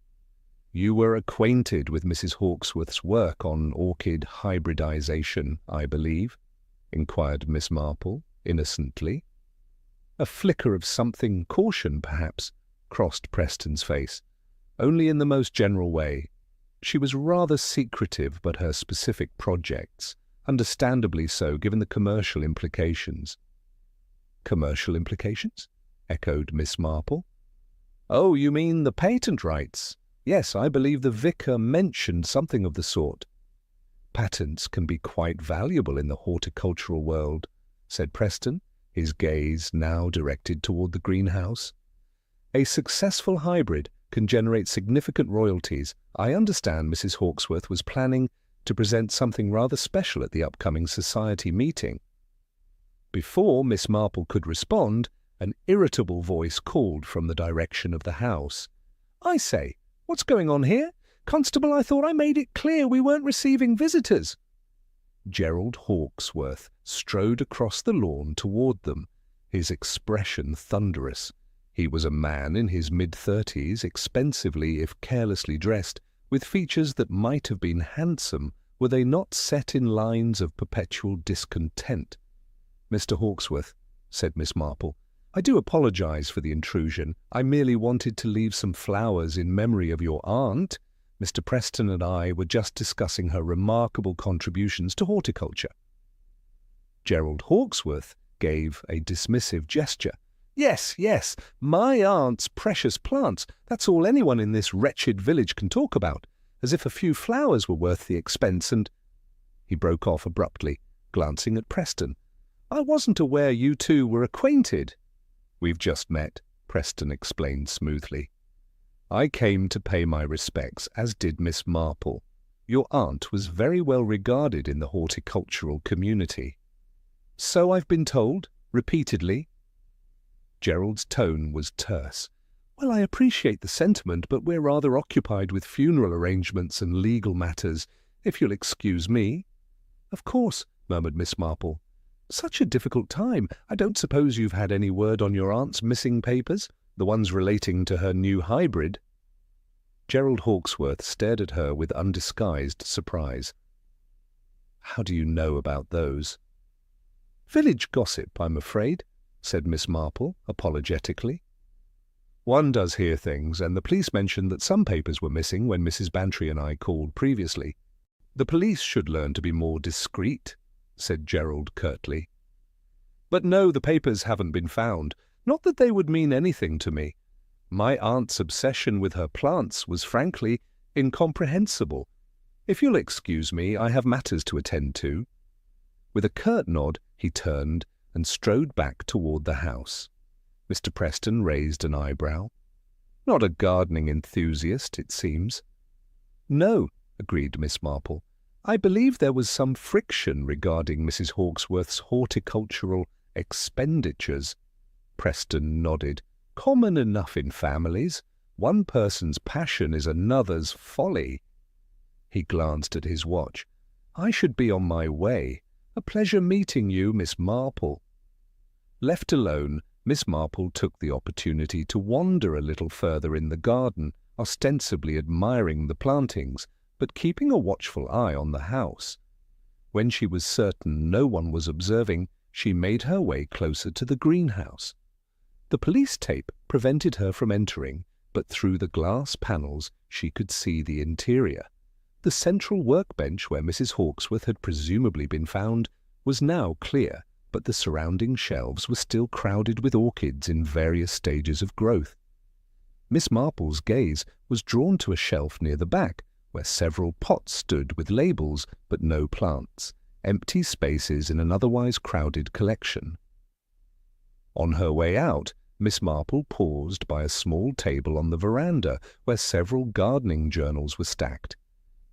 You were acquainted with Mrs. Hawksworth's work on orchid hybridization, I believe? Inquired Miss Marple, innocently. A flicker of something caution, perhaps, crossed Preston's face, only in the most general way. She was rather secretive, but her specific projects, understandably so given the commercial implications. Commercial implications? Echoed Miss Marple. Oh, you mean the patent rights? Yes, I believe the vicar mentioned something of the sort. Patents can be quite valuable in the horticultural world, said Preston, his gaze now directed toward the greenhouse. A successful hybrid can generate significant royalties. I understand Mrs. Hawksworth was planning to present something rather special at the upcoming society meeting. Before Miss Marple could respond, an irritable voice called from the direction of the house. I say, what's going on here? Constable, I thought I made it clear we weren't receiving visitors. Gerald Hawksworth strode across the lawn toward them, his expression thunderous. He was a man in his mid-30s, expensively if carelessly dressed, with features that might have been handsome were they not set in lines of perpetual discontent. Mr. Hawksworth, said Miss Marple, I do apologize for the intrusion. I merely wanted to leave some flowers in memory of your aunt. Mr. Preston and I were just discussing her remarkable contributions to horticulture. Gerald Hawksworth gave a dismissive gesture. Yes, yes, my aunt's precious plants. That's all anyone in this wretched village can talk about, as if a few flowers were worth the expense, and— He broke off abruptly, glancing at Preston. I wasn't aware you two were acquainted. We've just met, Preston explained smoothly. I came to pay my respects, as did Miss Marple. Your aunt was very well regarded in the horticultural community. So I've been told, repeatedly. Gerald's tone was terse. Well, I appreciate the sentiment, but we're rather occupied with funeral arrangements and legal matters, if you'll excuse me. Of course, murmured Miss Marple. Such a difficult time. I don't suppose you've had any word on your aunt's missing papers, the ones relating to her new hybrid? Gerald Hawksworth stared at her with undisguised surprise. How do you know about those? Village gossip, I'm afraid, said Miss Marple apologetically. One does hear things, and the police mentioned that some papers were missing when Mrs. Bantry and I called previously. The police should learn to be more discreet, said Gerald curtly. But no, the papers haven't been found. Not that they would mean anything to me. My aunt's obsession with her plants was frankly incomprehensible. If you'll excuse me, I have matters to attend to. With a curt nod, he turned and strode back toward the house. Mr. Preston raised an eyebrow. Not a gardening enthusiast, it seems. No, agreed Miss Marple. I believe there was some friction regarding Mrs. Hawksworth's horticultural expenditures. Preston nodded. Common enough in families. One person's passion is another's folly. He glanced at his watch. I should be on my way. A pleasure meeting you, Miss Marple. Left alone, Miss Marple took the opportunity to wander a little further in the garden, ostensibly admiring the plantings, but keeping a watchful eye on the house. When she was certain no one was observing, she made her way closer to the greenhouse. The police tape prevented her from entering, but through the glass panels she could see the interior. The central workbench where Mrs. Hawksworth had presumably been found was now clear, but the surrounding shelves were still crowded with orchids in various stages of growth. Miss Marple's gaze was drawn to a shelf near the back, where several pots stood with labels but no plants, empty spaces in an otherwise crowded collection. On her way out, Miss Marple paused by a small table on the veranda where several gardening journals were stacked.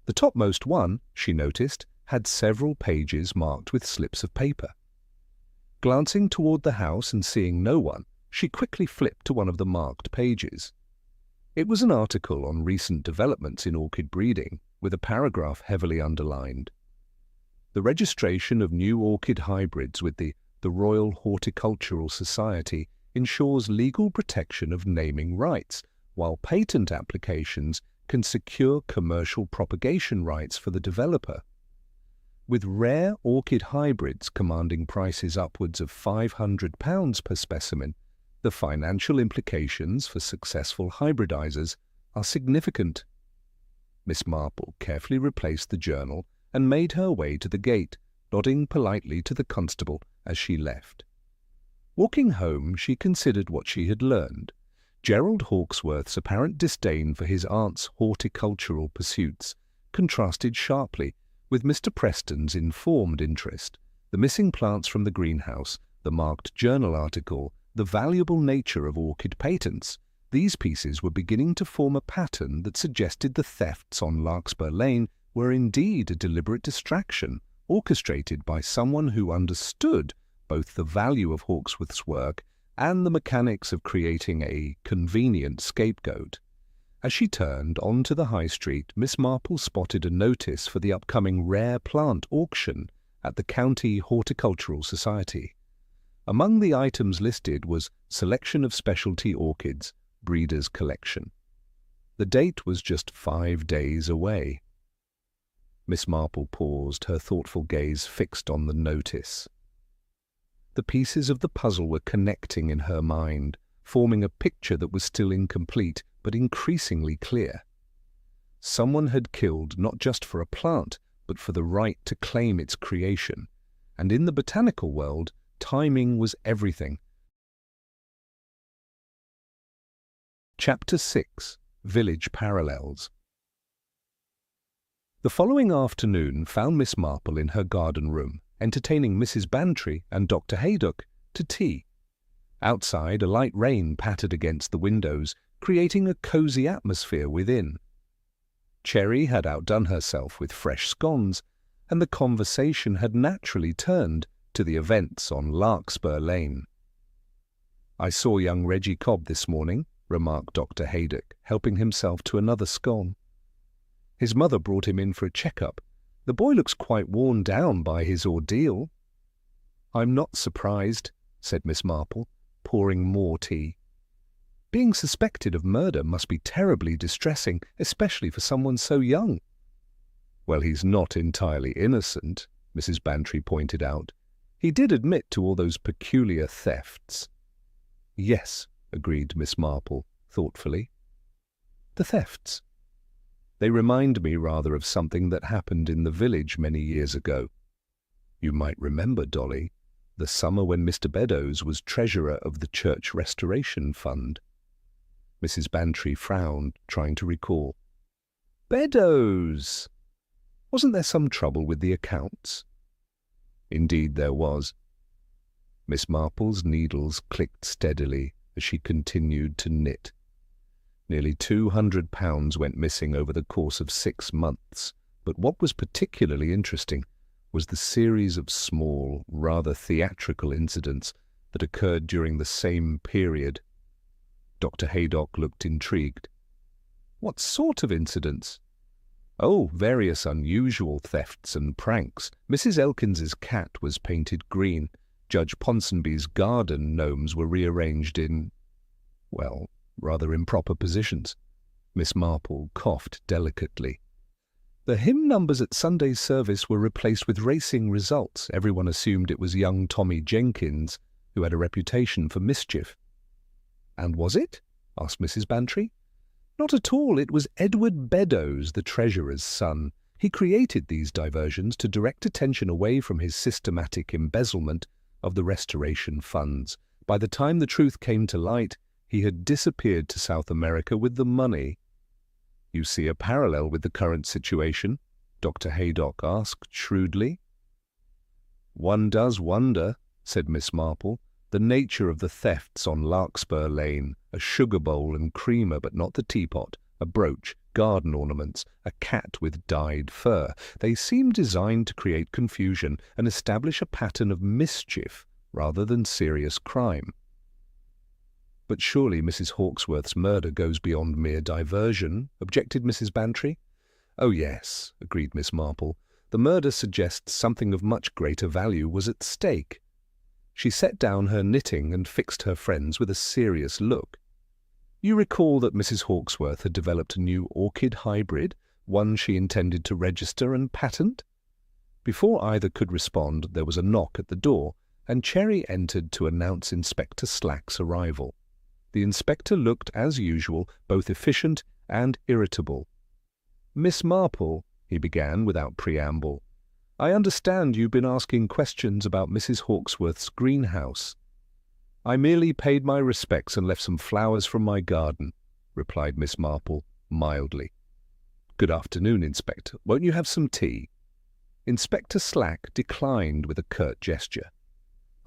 The topmost one, she noticed, had several pages marked with slips of paper. Glancing toward the house and seeing no one, she quickly flipped to one of the marked pages. It was an article on recent developments in orchid breeding, with a paragraph heavily underlined. The registration of new orchid hybrids with the Royal Horticultural Society ensures legal protection of naming rights, while patent applications can secure commercial propagation rights for the developer. With rare orchid hybrids commanding prices upwards of £500 per specimen, the financial implications for successful hybridizers are significant. Miss Marple carefully replaced the journal and made her way to the gate, nodding politely to the constable as she left. Walking home, she considered what she had learned. Gerald Hawkesworth's apparent disdain for his aunt's horticultural pursuits contrasted sharply with Mr. Preston's informed interest. The missing plants from the greenhouse, the marked journal article, the valuable nature of orchid patents, these pieces were beginning to form a pattern that suggested the thefts on Larkspur Lane were indeed a deliberate distraction, orchestrated by someone who understood both the value of Hawkesworth's work and the mechanics of creating a convenient scapegoat. As she turned onto the high street, Miss Marple spotted a notice for the upcoming rare plant auction at the County Horticultural Society. Among the items listed was selection of specialty orchids, breeder's collection. The date was just 5 days away. Miss Marple paused, her thoughtful gaze fixed on the notice. The pieces of the puzzle were connecting in her mind, forming a picture that was still incomplete, but increasingly clear. Someone had killed not just for a plant, but for the right to claim its creation, and in the botanical world, timing was everything. Chapter 6. Village Parallels. The following afternoon found Miss Marple in her garden room, entertaining Mrs. Bantry and Dr. Haydock to tea. Outside, a light rain pattered against the windows, creating a cosy atmosphere within. Cherry had outdone herself with fresh scones, and the conversation had naturally turned to the events on Larkspur Lane. "I saw young Reggie Cobb this morning," remarked Dr. Haydock, helping himself to another scone. "His mother brought him in for a checkup. The boy looks quite worn down by his ordeal." "I'm not surprised," said Miss Marple, pouring more tea. "Being suspected of murder must be terribly distressing, especially for someone so young." "Well, he's not entirely innocent," Mrs. Bantry pointed out. "He did admit to all those peculiar thefts." "Yes," agreed Miss Marple, thoughtfully. "The thefts. They remind me rather of something that happened in the village many years ago. You might remember, Dolly, the summer when Mr. Beddoes was treasurer of the Church Restoration Fund." Mrs. Bantry frowned, trying to recall. "Beddoes! Wasn't there some trouble with the accounts?" "Indeed there was." Miss Marple's needles clicked steadily as she continued to knit. Nearly £200 went missing over the course of 6 months, but what was particularly interesting was the series of small, rather theatrical incidents that occurred during the same period. Dr. Haydock looked intrigued. "What sort of incidents?" "Oh, various unusual thefts and pranks. Mrs. Elkins's cat was painted green. Judge Ponsonby's garden gnomes were rearranged in, well, rather improper positions." Miss Marple coughed delicately. "The hymn numbers at Sunday's service were replaced with racing results. Everyone assumed it was young Tommy Jenkins, who had a reputation for mischief." "And was it?" asked Mrs. Bantry. "Not at all. It was Edward Beddoes, the treasurer's son. He created these diversions to direct attention away from his systematic embezzlement of the restoration funds. By the time the truth came to light, he had disappeared to South America with the money." "You see a parallel with the current situation?" Dr. Haydock asked shrewdly. "One does wonder," said Miss Marple. "The nature of the thefts on Larkspur Lane, a sugar bowl and creamer but not the teapot, a brooch, garden ornaments, a cat with dyed fur. They seem designed to create confusion and establish a pattern of mischief rather than serious crime." "But surely Mrs. Hawkesworth's murder goes beyond mere diversion," objected Mrs. Bantry. "Oh yes," agreed Miss Marple. "The murder suggests something of much greater value was at stake." She set down her knitting and fixed her friends with a serious look. You recall that Mrs. Hawkesworth had developed a new orchid hybrid, one she intended to register and patent? Before either could respond, there was a knock at the door, and Cherry entered to announce Inspector Slack's arrival. The inspector looked, as usual, both efficient and irritable. "Miss Marple," he began without preamble, "I understand you've been asking questions about Mrs. Hawkesworth's greenhouse." "I merely paid my respects and left some flowers from my garden," replied Miss Marple mildly. "Good afternoon, Inspector. Won't you have some tea?" Inspector Slack declined with a curt gesture.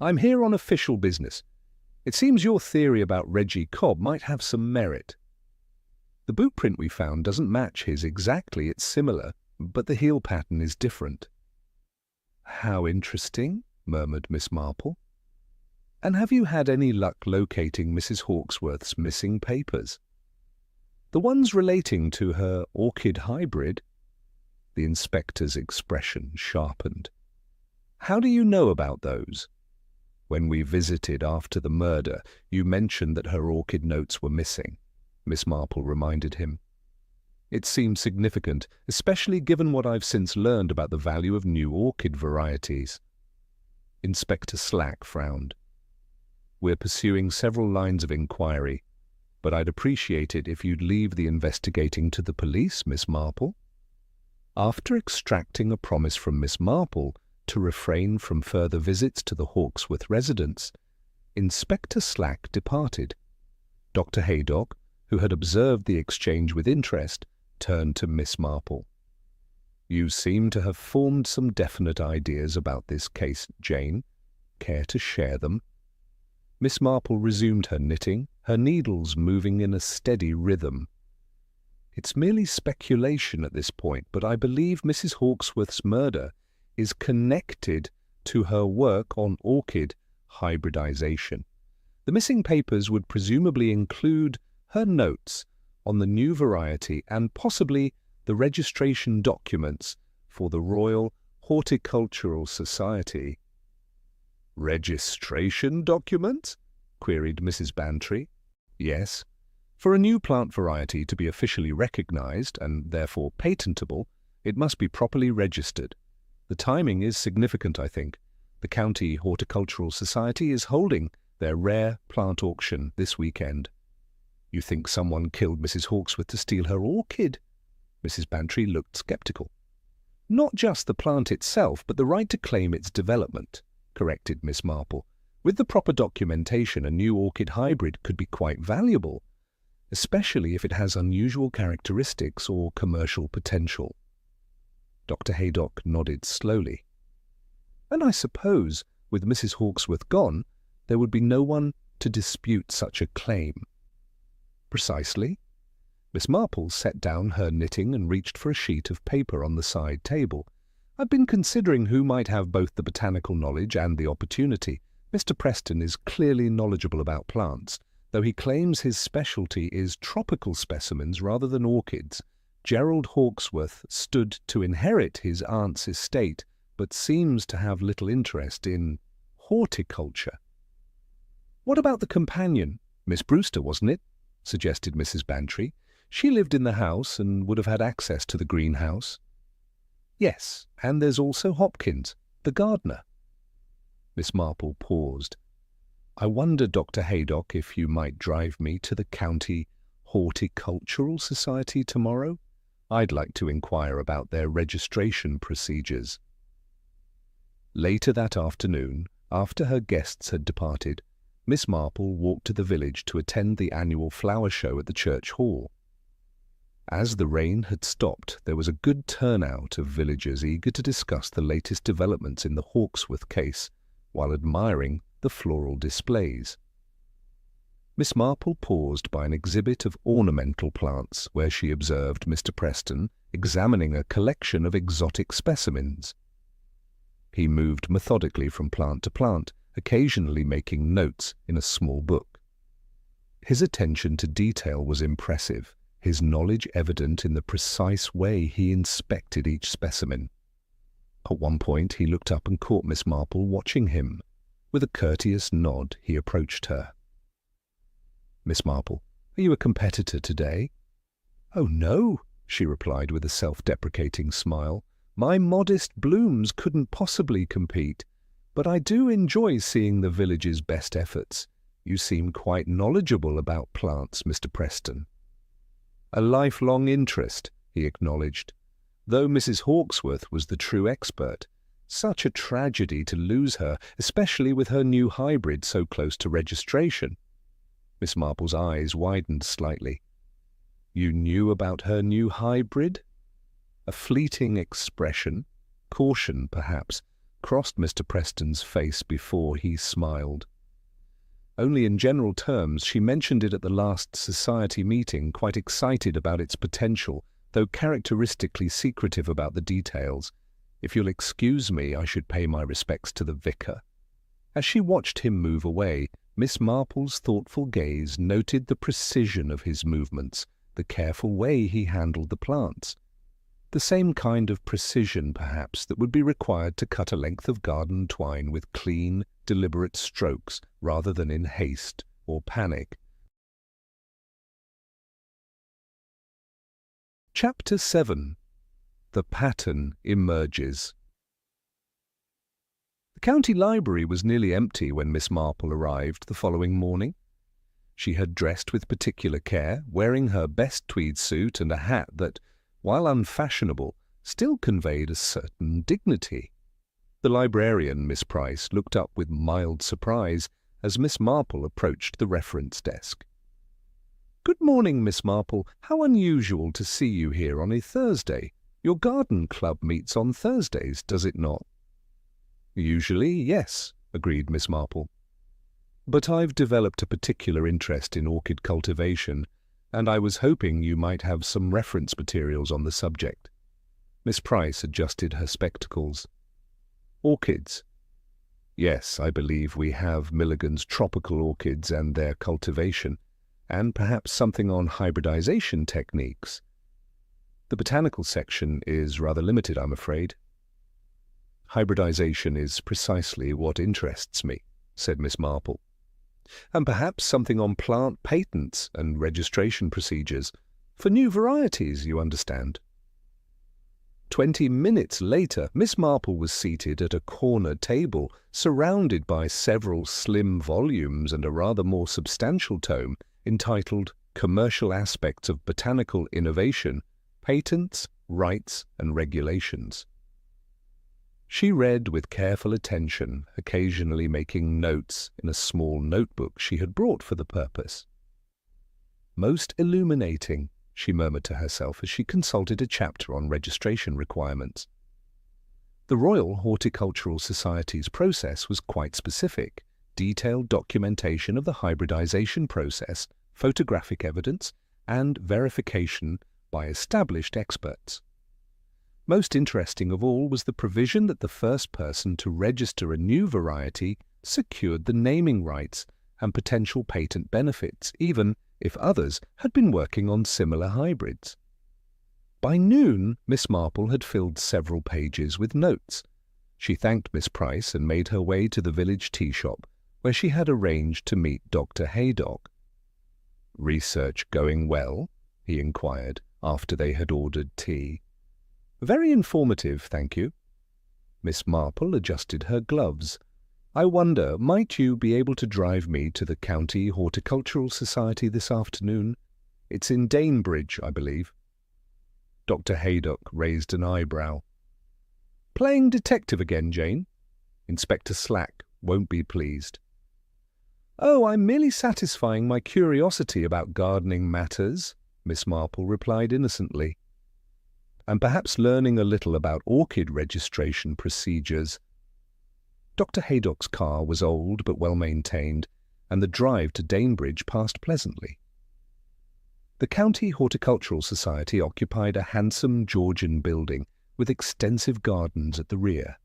"I'm here on official business. It seems your theory about Reggie Cobb might have some merit. The boot print we found doesn't match his exactly. It's similar, but the heel pattern is different." "How interesting," murmured Miss Marple. "And have you had any luck locating Mrs. Hawkesworth's missing papers?" "The ones relating to her orchid hybrid?" The inspector's expression sharpened. "How do you know about those?" "When we visited after the murder, you mentioned that her orchid notes were missing," Miss Marple reminded him. "It seems significant, especially given what I've since learned about the value of new orchid varieties." Inspector Slack frowned. "We're pursuing several lines of inquiry, but I'd appreciate it if you'd leave the investigating to the police, Miss Marple." After extracting a promise from Miss Marple to refrain from further visits to the Hawkesworth residence, Inspector Slack departed. Dr. Haydock, who had observed the exchange with interest, turned to Miss Marple. "You seem to have formed some definite ideas about this case, Jane. Care to share them?" Miss Marple resumed her knitting, her needles moving in a steady rhythm. "It's merely speculation at this point, but I believe Mrs. Hawkesworth's murder is connected to her work on orchid hybridization. The missing papers would presumably include her notes on the new variety and possibly the registration documents for the Royal Horticultural Society." "Registration documents?" queried Mrs. Bantry. "Yes. For a new plant variety to be officially recognized and therefore patentable, it must be properly registered. The timing is significant, I think. The County Horticultural Society is holding their rare plant auction this weekend." "You think someone killed Mrs. Hawkesworth to steal her orchid?" Mrs. Bantry looked sceptical. "Not just the plant itself, but the right to claim its development," corrected Miss Marple. "With the proper documentation, a new orchid hybrid could be quite valuable, especially if it has unusual characteristics or commercial potential." Dr. Haydock nodded slowly. "And I suppose, with Mrs. Hawkesworth gone, there would be no one to dispute such a claim." "Precisely." Miss Marple set down her knitting and reached for a sheet of paper on the side table. "I've been considering who might have both the botanical knowledge and the opportunity. Mr. Preston is clearly knowledgeable about plants, though he claims his specialty is tropical specimens rather than orchids. Gerald Hawkesworth stood to inherit his aunt's estate, but seems to have little interest in horticulture." "What about the companion? Miss Brewster, wasn't it?" suggested Mrs. Bantry. "She lived in the house and would have had access to the greenhouse." "Yes, and there's also Hopkins, the gardener." Miss Marple paused. "I wonder, Dr. Haydock, if you might drive me to the County Horticultural Society tomorrow? I'd like to inquire about their registration procedures." Later that afternoon, after her guests had departed, Miss Marple walked to the village to attend the annual flower show at the church hall. As the rain had stopped, there was a good turnout of villagers eager to discuss the latest developments in the Hawkesworth case, while admiring the floral displays. Miss Marple paused by an exhibit of ornamental plants, where she observed Mr. Preston examining a collection of exotic specimens. He moved methodically from plant to plant, occasionally making notes in a small book. His attention to detail was impressive, his knowledge evident in the precise way he inspected each specimen. At one point he looked up and caught Miss Marple watching him. With a courteous nod he approached her. "Miss Marple, Are you a competitor today?" "Oh, no," she replied with a self-deprecating smile. "My modest blooms couldn't possibly compete, but I do enjoy seeing the village's best efforts. You seem quite knowledgeable about plants, Mr. Preston." "A lifelong interest," he acknowledged, though Mrs. Hawksworth was the true expert. Such a tragedy to lose her, especially with her new hybrid so close to registration. Miss Marple's eyes widened slightly. "You knew about her new hybrid?" A fleeting expression, caution perhaps, crossed Mr. Preston's face before he smiled. "Only in general terms. She mentioned it at the last society meeting, quite excited about its potential, though characteristically secretive about the details. If you'll excuse me, I should pay my respects to the vicar." As she watched him move away, Miss Marple's thoughtful gaze noted the precision of his movements, the careful way he handled the plants. The same kind of precision, perhaps, that would be required to cut a length of garden twine with clean, deliberate strokes, rather than in haste or panic. Chapter 7. The Pattern Emerges. The county library was nearly empty when Miss Marple arrived the following morning. She had dressed with particular care, wearing her best tweed suit and a hat that, while unfashionable, still conveyed a certain dignity. The librarian, Miss Price, looked up with mild surprise as Miss Marple approached the reference desk. "Good morning, Miss Marple. How unusual to see you here on a Thursday. Your garden club meets on Thursdays, does it not?" "Usually, yes," agreed Miss Marple. "But I've developed a particular interest in orchid cultivation, and I was hoping you might have some reference materials on the subject." Miss Price adjusted her spectacles. "Orchids? Yes, I believe we have Milligan's tropical orchids and their cultivation, and perhaps something on hybridization techniques. The botanical section is rather limited, I'm afraid." "Hybridization is precisely what interests me," said Miss Marple. "And perhaps something on plant patents and registration procedures, for new varieties, you understand." 20 minutes later, Miss Marple was seated at a corner table, surrounded by several slim volumes and a rather more substantial tome entitled Commercial Aspects of Botanical Innovation, Patents, Rights and Regulations. She read with careful attention, occasionally making notes in a small notebook she had brought for the purpose. "Most illuminating," she murmured to herself as she consulted a chapter on registration requirements. The Royal Horticultural Society's process was quite specific: detailed documentation of the hybridization process, photographic evidence, and verification by established experts. Most interesting of all was the provision that the first person to register a new variety secured the naming rights and potential patent benefits, even if others had been working on similar hybrids. By noon, Miss Marple had filled several pages with notes. She thanked Miss Price and made her way to the village tea shop, where she had arranged to meet Dr. Haydock. "Research going well?" he inquired, after they had ordered tea. "Very informative, thank you." Miss Marple adjusted her gloves. "I wonder, might you be able to drive me to the County Horticultural Society this afternoon? It's in Danebridge, I believe." Dr. Haydock raised an eyebrow. "Playing detective again, Jane? Inspector Slack won't be pleased." "Oh, I'm merely satisfying my curiosity about gardening matters," Miss Marple replied innocently. "And perhaps learning a little about orchid registration procedures." Dr. Haydock's car was old but well-maintained, and the drive to Danebridge passed pleasantly. The County Horticultural Society occupied a handsome Georgian building with extensive gardens at the rear.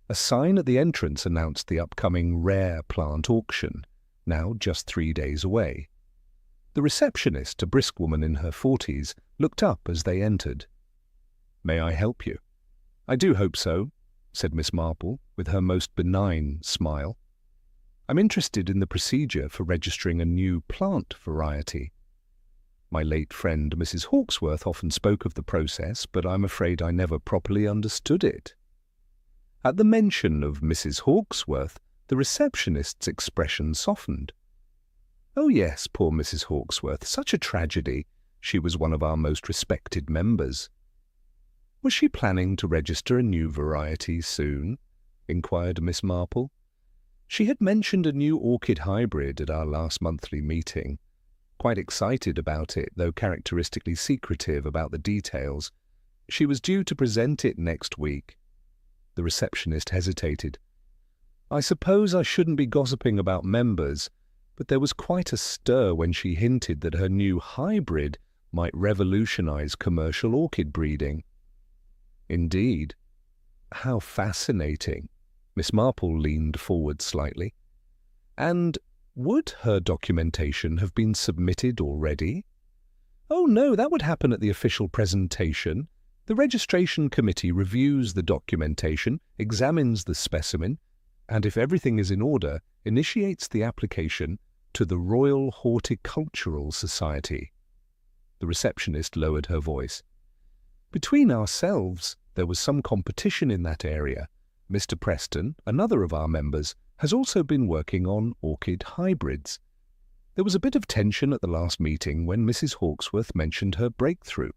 A sign at the entrance announced the upcoming rare plant auction, now just 3 days away. The receptionist, a brisk woman in her 40s, looked up as they entered. "May I help you?" "I do hope so," said Miss Marple, with her most benign smile. "I'm interested in the procedure for registering a new plant variety." My late friend Mrs. Hawkesworth often spoke of the process, but I'm afraid I never properly understood it." At the mention of Mrs. Hawkesworth, the receptionist's expression softened. "Oh yes, poor Mrs. Hawkesworth, such a tragedy. She was one of our most respected members." "Was she planning to register a new variety soon?" inquired Miss Marple. "She had mentioned a new orchid hybrid at our last monthly meeting. Quite excited about it, though characteristically secretive about the details. She was due to present it next week." The receptionist hesitated. "I suppose I shouldn't be gossiping about members, but there was quite a stir when she hinted that her new hybrid might revolutionize commercial orchid breeding." "Indeed. How fascinating." Miss Marple leaned forward slightly. "And would her documentation have been submitted already?" "Oh no, that would happen at the official presentation. The registration committee reviews the documentation, examines the specimen, and if everything is in order, initiates the application to the Royal Horticultural Society." The receptionist lowered her voice. "Between ourselves, there was some competition in that area. Mr. Preston, another of our members, has also been working on orchid hybrids. There was a bit of tension at the last meeting when Mrs. Hawkesworth mentioned her breakthrough.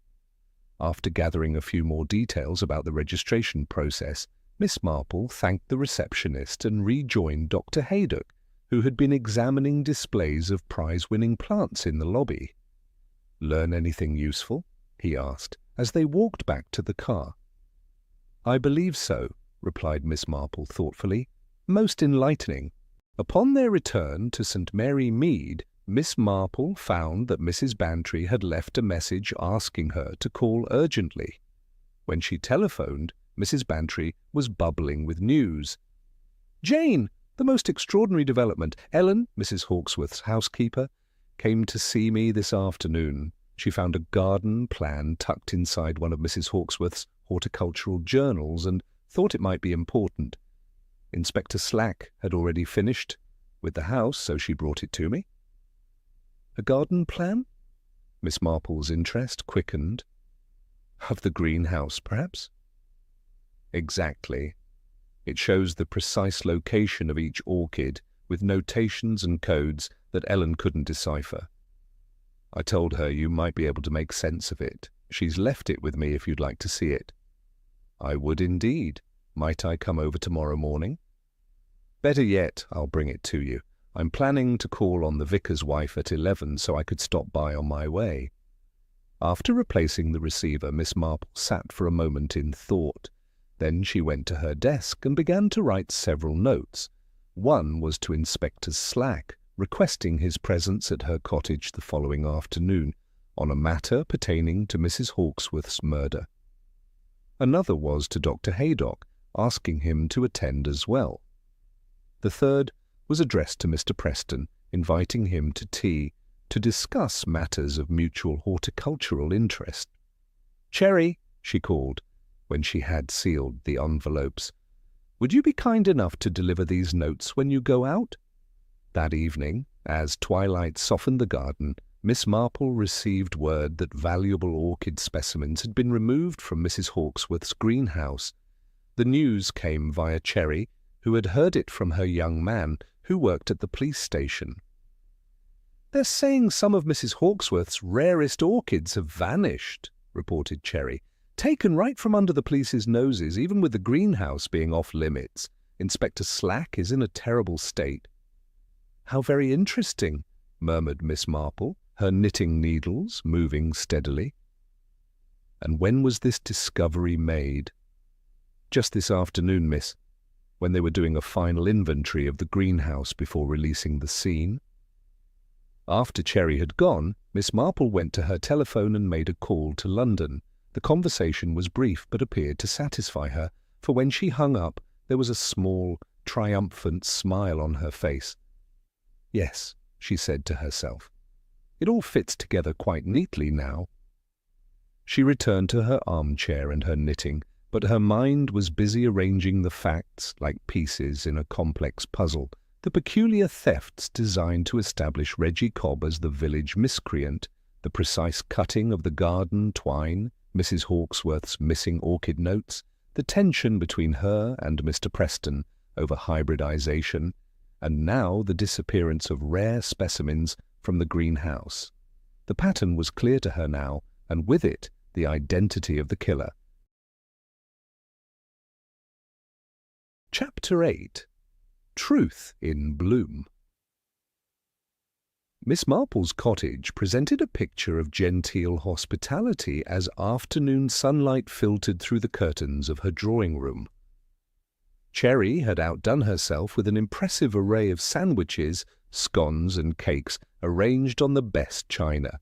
After gathering a few more details about the registration process, Miss Marple thanked the receptionist and rejoined Dr. Haydock, who had been examining displays of prize-winning plants in the lobby. "Learn anything useful?" he asked, as they walked back to the car. "I believe so," replied Miss Marple thoughtfully. "Most enlightening." Upon their return to St. Mary Mead, Miss Marple found that Mrs. Bantry had left a message asking her to call urgently. When she telephoned, Mrs. Bantry was bubbling with news. "Jane, the most extraordinary development. Ellen, Mrs. Hawkesworth's housekeeper, came to see me this afternoon. She found a garden plan tucked inside one of Mrs. Hawkesworth's horticultural journals and thought it might be important. Inspector Slack had already finished with the house, so she brought it to me." "A garden plan?" Miss Marple's interest quickened. "Of the greenhouse, perhaps?" "Exactly. It shows the precise location of each orchid, with notations and codes that Ellen couldn't decipher. I told her you might be able to make sense of it. She's left it with me if you'd like to see it." "I would indeed. Might I come over tomorrow morning?" "Better yet, I'll bring it to you. I'm planning to call on the vicar's wife at 11, so I could stop by on my way." After replacing the receiver, Miss Marple sat for a moment in thought. Then she went to her desk and began to write several notes. One was to Inspector Slack, requesting his presence at her cottage the following afternoon on a matter pertaining to Mrs. Hawkesworth's murder. Another was to Dr. Haydock, asking him to attend as well. The third was addressed to Mr. Preston, inviting him to tea to discuss matters of mutual horticultural interest. "Cherry," she called, when she had sealed the envelopes, "would you be kind enough to deliver these notes when you go out?" That evening, as twilight softened the garden, Miss Marple received word that valuable orchid specimens had been removed from Mrs. Hawkesworth's greenhouse. The news came via Cherry, who had heard it from her young man, who worked at the police station. "They're saying some of Mrs. Hawkesworth's rarest orchids have vanished," reported Cherry. "Taken right from under the police's noses, even with the greenhouse being off limits. Inspector Slack is in a terrible state." "How very interesting," murmured Miss Marple, her knitting needles moving steadily. "And when was this discovery made?" "Just this afternoon, miss, when they were doing a final inventory of the greenhouse before releasing the scene." After Cherry had gone, Miss Marple went to her telephone and made a call to London. The conversation was brief but appeared to satisfy her, for when she hung up, there was a small, triumphant smile on her face. "Yes," she said to herself, "it all fits together quite neatly now." She returned to her armchair and her knitting, but her mind was busy arranging the facts, like pieces in a complex puzzle, the peculiar thefts designed to establish Reggie Cobb as the village miscreant, The precise cutting of the garden twine, Mrs. Hawkesworth's missing orchid notes, the tension between her and Mr. Preston over hybridization, and now the disappearance of rare specimens from the greenhouse. The pattern was clear to her now, and with it, the identity of the killer. Chapter 8. Truth in Bloom. Miss Marple's cottage presented a picture of genteel hospitality as afternoon sunlight filtered through the curtains of her drawing-room. Cherry had outdone herself with an impressive array of sandwiches, scones and cakes arranged on the best china.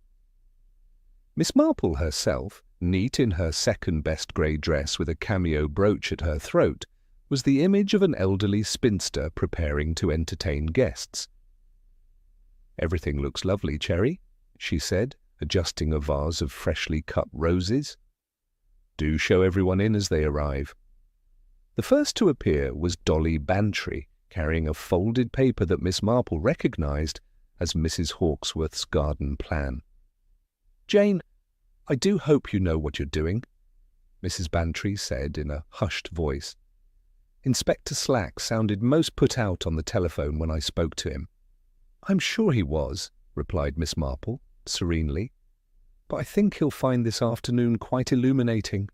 Miss Marple herself, neat in her second-best grey dress with a cameo brooch at her throat, was the image of an elderly spinster preparing to entertain guests. "Everything looks lovely, Cherry," she said, adjusting a vase of freshly cut roses. "Do show everyone in as they arrive." The first to appear was Dolly Bantry, carrying a folded paper that Miss Marple recognized as Mrs. Hawkesworth's garden plan. "Jane, I do hope you know what you're doing," Mrs. Bantry said in a hushed voice. "Inspector Slack sounded most put out on the telephone when I spoke to him." "I'm sure he was," replied Miss Marple, serenely. "But I think he'll find this afternoon quite illuminating."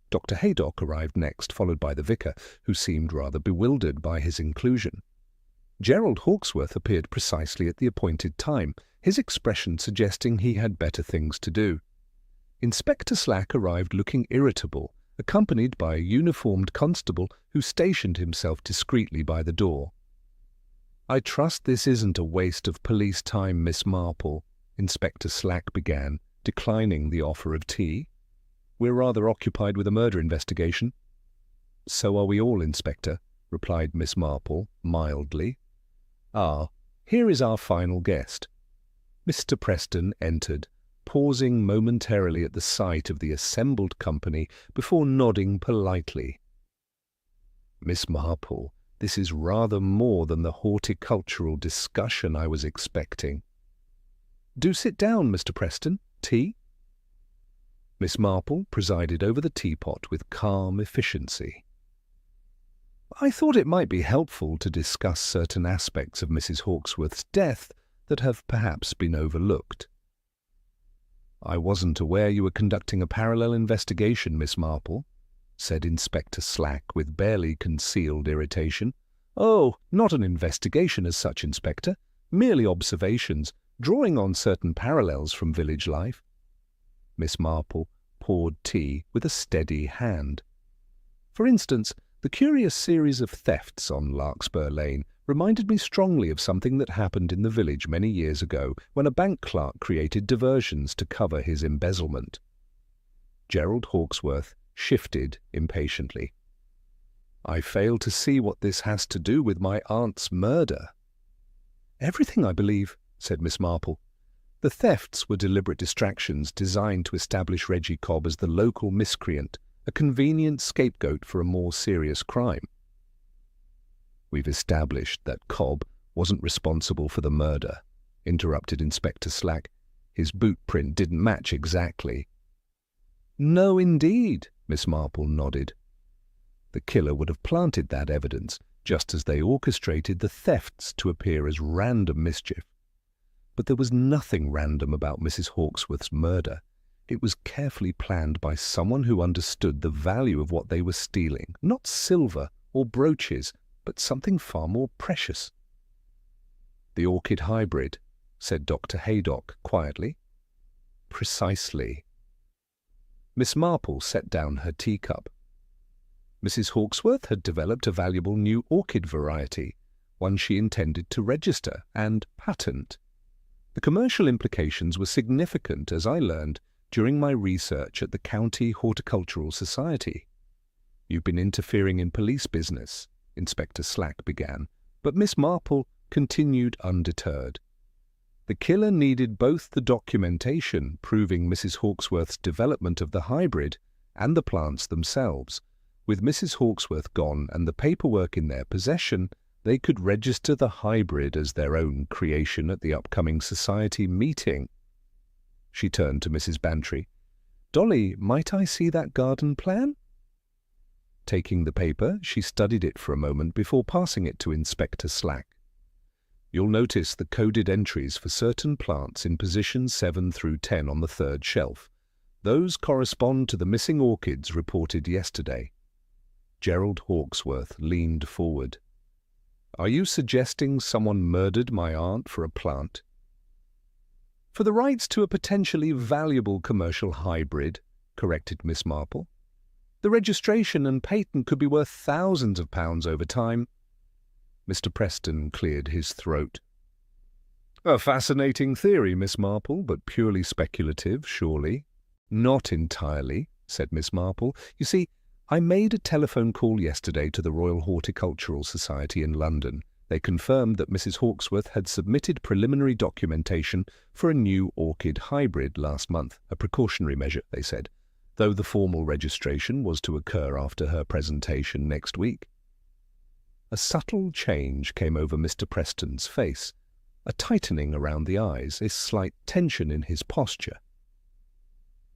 Dr. Haydock arrived next, followed by the vicar, who seemed rather bewildered by his inclusion. Gerald Hawkesworth appeared precisely at the appointed time, his expression suggesting he had better things to do. Inspector Slack arrived looking irritable, accompanied by a uniformed constable who stationed himself discreetly by the door. "I trust this isn't a waste of police time, Miss Marple," Inspector Slack began, declining the offer of tea. "We're rather occupied with a murder investigation." "So are we all, Inspector," replied Miss Marple, mildly. "Ah, here is our final guest." Mr. Preston entered, pausing momentarily at the sight of the assembled company before nodding politely. "Miss Marple, this is rather more than the horticultural discussion I was expecting." "Do sit down, Mr. Preston. Tea?" Miss Marple presided over the teapot with calm efficiency. "I thought it might be helpful to discuss certain aspects of Mrs. Hawkesworth's death that have perhaps been overlooked." "I wasn't aware you were conducting a parallel investigation, Miss Marple," said Inspector Slack with barely concealed irritation. "Oh, not an investigation as such, Inspector. Merely observations, drawing on certain parallels from village life." Miss Marple poured tea with a steady hand. "For instance, the curious series of thefts on Larkspur Lane reminded me strongly of something that happened in the village many years ago when a bank clerk created diversions to cover his embezzlement." Gerald Hawkesworth shifted impatiently. "I fail to see what this has to do with my aunt's murder." "Everything, I believe," said Miss Marple. "The thefts were deliberate distractions designed to establish Reggie Cobb as the local miscreant, a convenient scapegoat for a more serious crime." "We've established that Cobb wasn't responsible for the murder," interrupted Inspector Slack. "His boot print didn't match exactly." "No, indeed," Miss Marple nodded. "The killer would have planted that evidence, just as they orchestrated the thefts to appear as random mischief. But there was nothing random about Mrs. Hawkesworth's murder. It was carefully planned by someone who understood the value of what they were stealing, not silver or brooches, but something far more precious." "The orchid hybrid," said Dr. Haydock quietly. "Precisely." Miss Marple set down her teacup. Mrs. Hawkesworth had developed a valuable new orchid variety, one she intended to register and patent. The commercial implications were significant, as I learned during my research at the County Horticultural Society. "You've been interfering in police business," Inspector Slack began, but Miss Marple continued undeterred. "The killer needed both the documentation proving Mrs. Hawkesworth's development of the hybrid and the plants themselves. With Mrs. Hawkesworth gone and the paperwork in their possession, they could register the hybrid as their own creation at the upcoming society meeting." She turned to Mrs. Bantry. "Dolly, might I see that garden plan?" Taking the paper, she studied it for a moment before passing it to Inspector Slack. "You'll notice the coded entries for certain plants in positions 7 through 10 on the third shelf. Those correspond to the missing orchids reported yesterday." Gerald Hawksworth leaned forward. "Are you suggesting someone murdered my aunt for a plant?" "For the rights to a potentially valuable commercial hybrid," corrected Miss Marple. "The registration and patent could be worth thousands of pounds over time." Mr. Preston cleared his throat. "A fascinating theory, Miss Marple, but purely speculative, surely." "Not entirely," said Miss Marple. "You see, I made a telephone call yesterday to the Royal Horticultural Society in London. They confirmed that Mrs. Hawksworth had submitted preliminary documentation for a new orchid hybrid last month, a precautionary measure, they said, though the formal registration was to occur after her presentation next week." A subtle change came over Mr. Preston's face, a tightening around the eyes, a slight tension in his posture.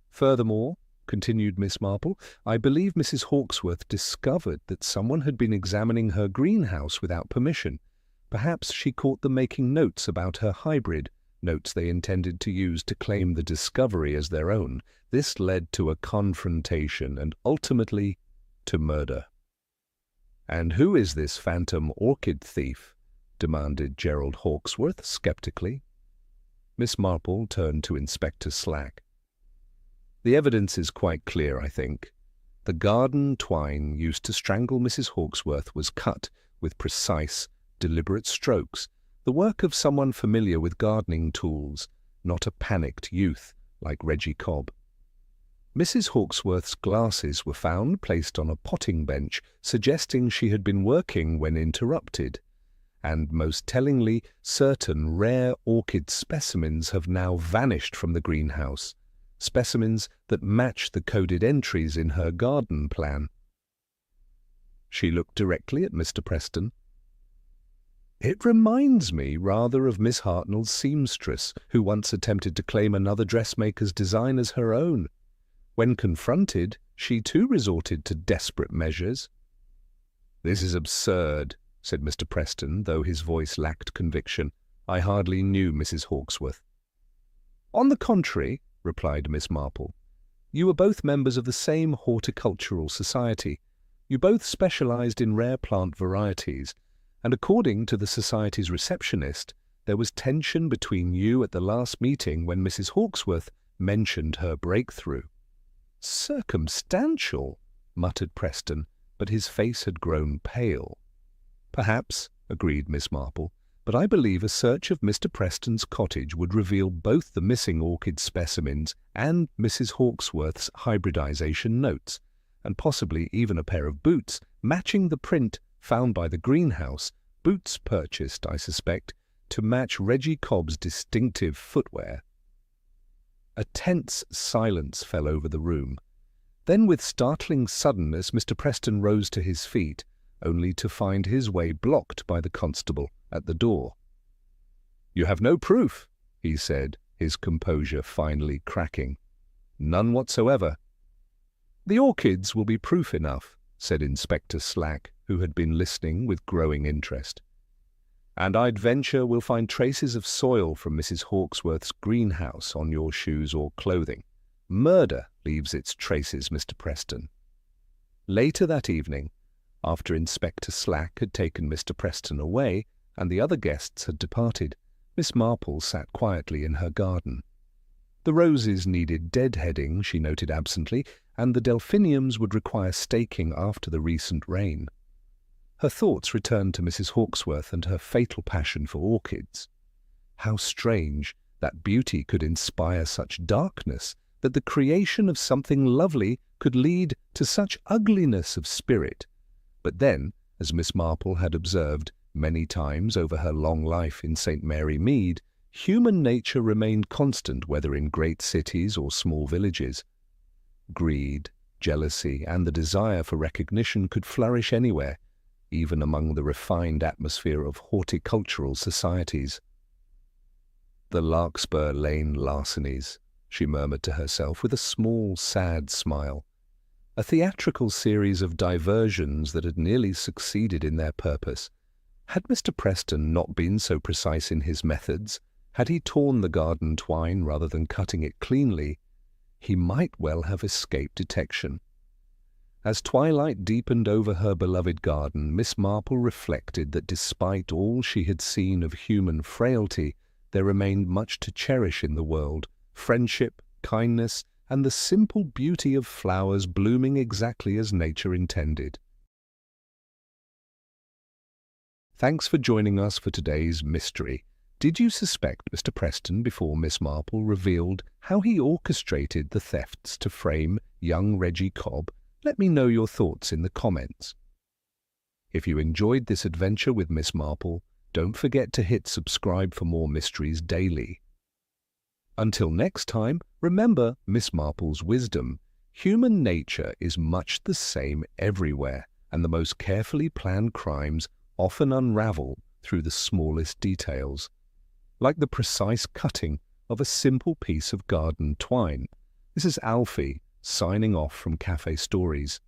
"Furthermore," continued Miss Marple, "I believe Mrs. Hawksworth discovered that someone had been examining her greenhouse without permission. Perhaps she caught them making notes about her hybrid, notes they intended to use to claim the discovery as their own. This led to a confrontation and ultimately to murder." "And who is this phantom orchid thief?" demanded Gerald Hawksworth sceptically. Miss Marple turned to Inspector Slack. "The evidence is quite clear, I think. The garden twine used to strangle Mrs. Hawksworth was cut with precise, deliberate strokes, the work of someone familiar with gardening tools, not a panicked youth like Reggie Cobb. Mrs. Hawksworth's glasses were found placed on a potting bench, suggesting she had been working when interrupted. And most tellingly, certain rare orchid specimens have now vanished from the greenhouse, specimens that match the coded entries in her garden plan." She looked directly at Mr. Preston. "It reminds me rather of Miss Hartnell's seamstress, who once attempted to claim another dressmaker's design as her own. When confronted, she too resorted to desperate measures." "This is absurd," said Mr. Preston, though his voice lacked conviction. "I hardly knew Mrs. Hawksworth." "On the contrary," replied Miss Marple, "you were both members of the same horticultural society. You both specialized in rare plant varieties, and according to the society's receptionist, there was tension between you at the last meeting when Mrs. Hawksworth mentioned her breakthrough." "Circumstantial," muttered Preston, but his face had grown pale. "Perhaps," agreed Miss Marple, "but I believe a search of Mr. Preston's cottage would reveal both the missing orchid specimens and Mrs. Hawksworth's hybridization notes, and possibly even a pair of boots matching the print found by the greenhouse, boots purchased, I suspect, to match Reggie Cobb's distinctive footwear." A tense silence fell over the room. Then with startling suddenness Mr. Preston rose to his feet, only to find his way blocked by the constable at the door. "You have no proof," he said, his composure finally cracking. "None whatsoever." "The orchids will be proof enough," said Inspector Slack, who had been listening with growing interest. "And I'd venture we'll find traces of soil from Mrs. Hawksworth's greenhouse on your shoes or clothing. Murder leaves its traces, Mr. Preston." Later that evening, after Inspector Slack had taken Mr. Preston away and the other guests had departed, Miss Marple sat quietly in her garden. The roses needed deadheading, she noted absently, and the delphiniums would require staking after the recent rain. Her thoughts returned to Mrs. Hawksworth and her fatal passion for orchids. How strange that beauty could inspire such darkness, that the creation of something lovely could lead to such ugliness of spirit. But then, as Miss Marple had observed many times over her long life in St. Mary Mead, human nature remained constant whether in great cities or small villages. Greed, jealousy, and the desire for recognition could flourish anywhere, even among the refined atmosphere of horticultural societies. The Larkspur Lane larcenies, she murmured to herself with a small, sad smile. A theatrical series of diversions that had nearly succeeded in their purpose. Had Mr. Preston not been so precise in his methods, had he torn the garden twine rather than cutting it cleanly, he might well have escaped detection. As twilight deepened over her beloved garden, Miss Marple reflected that despite all she had seen of human frailty, there remained much to cherish in the world: friendship, kindness, and the simple beauty of flowers blooming exactly as nature intended. Thanks for joining us for today's mystery. Did you suspect Mr. Preston before Miss Marple revealed how he orchestrated the thefts to frame young Reggie Cobb? Let me know your thoughts in the comments. If you enjoyed this adventure with Miss Marple, don't forget to hit subscribe for more mysteries daily. Until next time, remember Miss Marple's wisdom. Human nature is much the same everywhere, and the most carefully planned crimes often unravel through the smallest details, like the precise cutting of a simple piece of garden twine. This is Alfie, signing off from Cafe Stories.